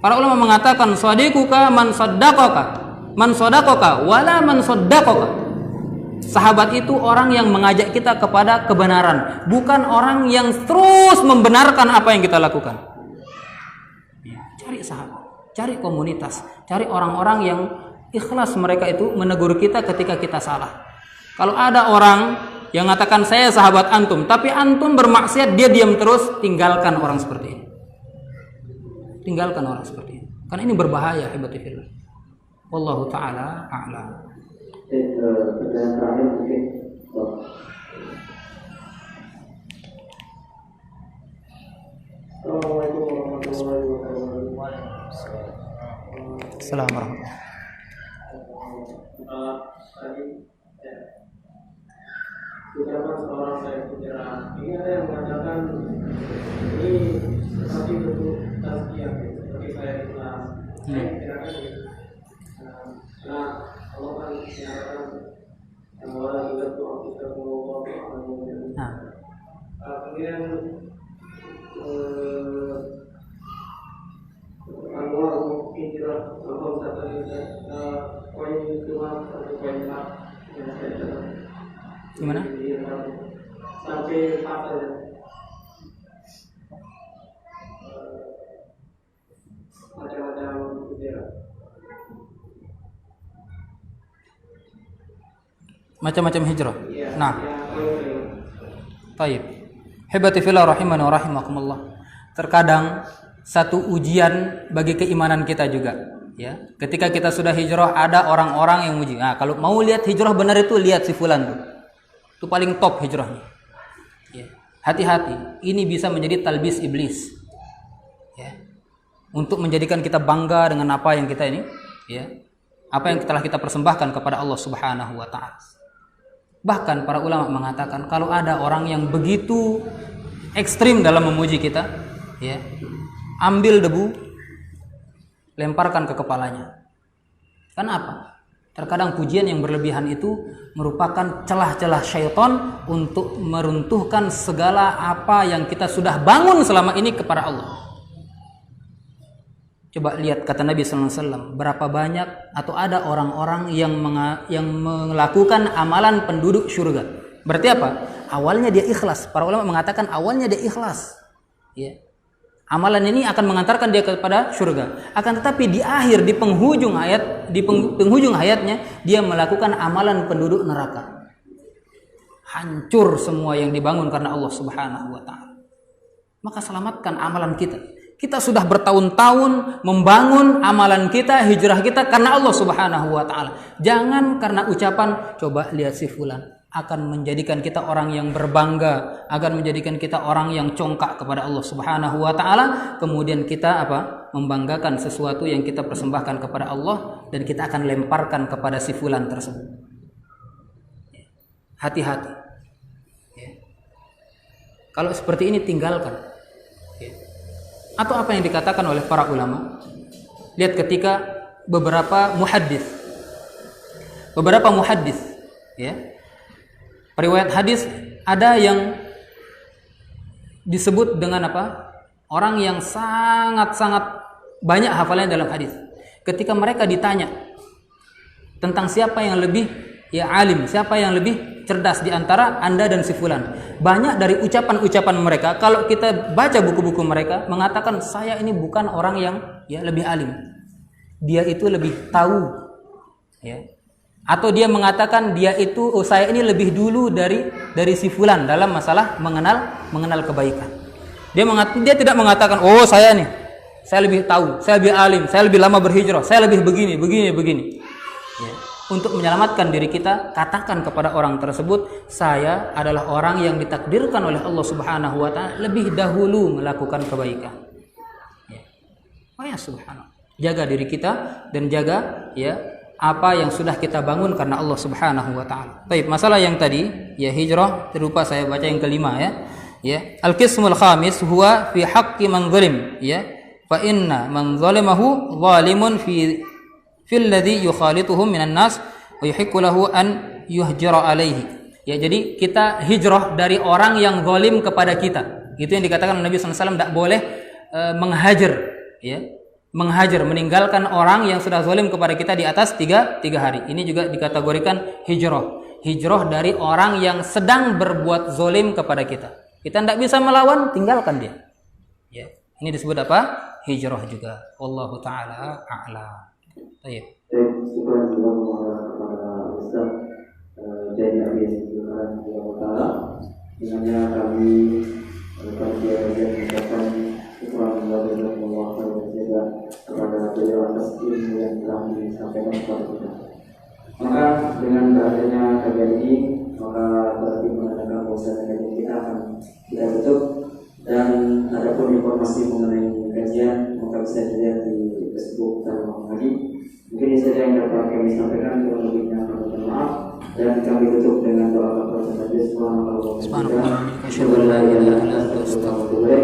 Para ulama mengatakan sadiquka man saddaqaka wala man saddaqaka. Sahabat itu orang yang mengajak kita kepada kebenaran, bukan orang yang terus membenarkan apa yang kita lakukan. Ya. Cari sahabat, cari komunitas, cari orang-orang yang ikhlas mereka itu menegur kita ketika kita salah. Kalau ada orang yang mengatakan saya sahabat antum, tapi antum bermaksiat, dia diam terus, tinggalkan orang seperti ini. Tinggalkan orang seperti ini. Karena ini berbahaya, ibadati fillah. Wallahu taala a'lam. Pertanyaan terakhir mungkin. Assalamualaikum warahmatullahi wabarakatuh. Assalamualaikum. Ucapan seorang saya bicara, ini ada yang mengatakan ini seperti bentuk tazkiyah, seperti saya ikhlas. Saya kirakan gitu. Nah, Allah kan menyatakan yang orang juga tuh aku sudah mau kemudian Allah mungkin tidak Allah katakan poin kedua atau poin empat yang saya katakan. Gimana? Sampai apa ya? Macam-macam hijrah. Macam-macam hijrah. Ya, nah. Ya, Taib. Hebati fillah rahimani wa rahimakumullah. Terkadang satu ujian bagi keimanan kita juga. Ya, ketika kita sudah hijrah, ada orang-orang yang uji. Nah, kalau mau lihat hijrah benar itu lihat si fulan tuh. Itu paling top hijrahnya. Ya. Hati-hati, ini bisa menjadi talbis iblis. Ya. Untuk menjadikan kita bangga dengan apa yang kita ini, ya, apa yang telah kita persembahkan kepada Allah Subhanahu wa taala. Bahkan para ulama mengatakan kalau ada orang yang begitu ekstrim dalam memuji kita, ya, ambil debu, lemparkan ke kepalanya. Kenapa? Terkadang pujian yang berlebihan itu merupakan celah-celah syaitan untuk meruntuhkan segala apa yang kita sudah bangun selama ini kepada Allah. Coba lihat kata Nabi SAW, berapa banyak atau ada orang-orang yang melakukan amalan penduduk surga. Berarti apa? Awalnya dia ikhlas. Para ulama mengatakan awalnya dia ikhlas. Ya. Amalan ini akan mengantarkan dia kepada surga. Akan tetapi di akhir, di penghujung hayatnya, dia melakukan amalan penduduk neraka. hancur semua yang dibangun karena Allah Subhanahu wa taala. Maka selamatkan amalan kita. Kita sudah bertahun-tahun membangun amalan kita, hijrah kita karena Allah Subhanahu wa taala. Jangan karena ucapan coba lihat si fulan, akan menjadikan kita orang yang berbangga, akan menjadikan kita orang yang congkak kepada Allah Subhanahu wa taala, kemudian kita membanggakan sesuatu yang kita persembahkan kepada Allah dan kita akan lemparkan kepada si fulan tersebut. Hati-hati. Kalau seperti ini tinggalkan. Atau apa yang dikatakan oleh para ulama. Lihat ketika beberapa muhaddits, periwayat hadis ada yang disebut dengan orang yang sangat-sangat banyak hafalannya dalam hadis. Ketika mereka ditanya tentang siapa yang lebih alim, siapa yang lebih cerdas di antara Anda dan si fulan, banyak dari ucapan-ucapan mereka, kalau kita baca buku-buku mereka, mengatakan saya ini bukan orang yang lebih alim, dia itu lebih tahu, atau dia mengatakan saya ini lebih dulu dari si fulan dalam masalah mengenal kebaikan. Dia tidak mengatakan saya lebih tahu, saya lebih alim, saya lebih lama berhijrah, saya lebih begini. Untuk menyelamatkan diri kita, katakan kepada orang tersebut, saya adalah orang yang ditakdirkan oleh Allah Subhanahu wa taala lebih dahulu melakukan kebaikan. Subhanallah. Jaga diri kita dan jaga apa yang sudah kita bangun karena Allah Subhanahu wa taala. Baik, masalah yang tadi hijrah, terlupa saya baca yang kelima Al-qismul khamis huwa fi haqqi man zalim fa inna man zalimahu zalimun fil ladzi yukhalituhum minan nas wa yuhiqqu lahu an yuhjara alaihi. Jadi kita hijrah dari orang yang zalim kepada kita. Itu yang dikatakan Nabi SAW, tidak boleh menghajar, meninggalkan orang yang sudah zalim kepada kita di atas tiga hari. Ini juga dikategorikan hijrah dari orang yang sedang berbuat zalim kepada kita. Kita tidak bisa melawan, tinggalkan dia. Ini disebut hijrah juga. Wallahu taala a'lam. Syukur juga kepada Ustaz Jadi Abi Taala. Dengannya kami kajian mengucapkan syukur juga kepada beliau atas ilmu yang telah disampaikan kepada kita. Maka dengan beradanya kajian ini, maka berarti mengadakan bahwasanya kajian kita akan kita tutup. Dan adapun informasi mengenai kajian maka bisa dilihat di Facebook dan Muhammadi. Mungkin ini saja yang dapat kami sampaikan, kurang lebihnya kami mohon maaf dan kami tutup dengan doa kafaratul majlis. Subhanallah wa bihamdihi, asyhadu an la ilaha illa anta, astaghfiruka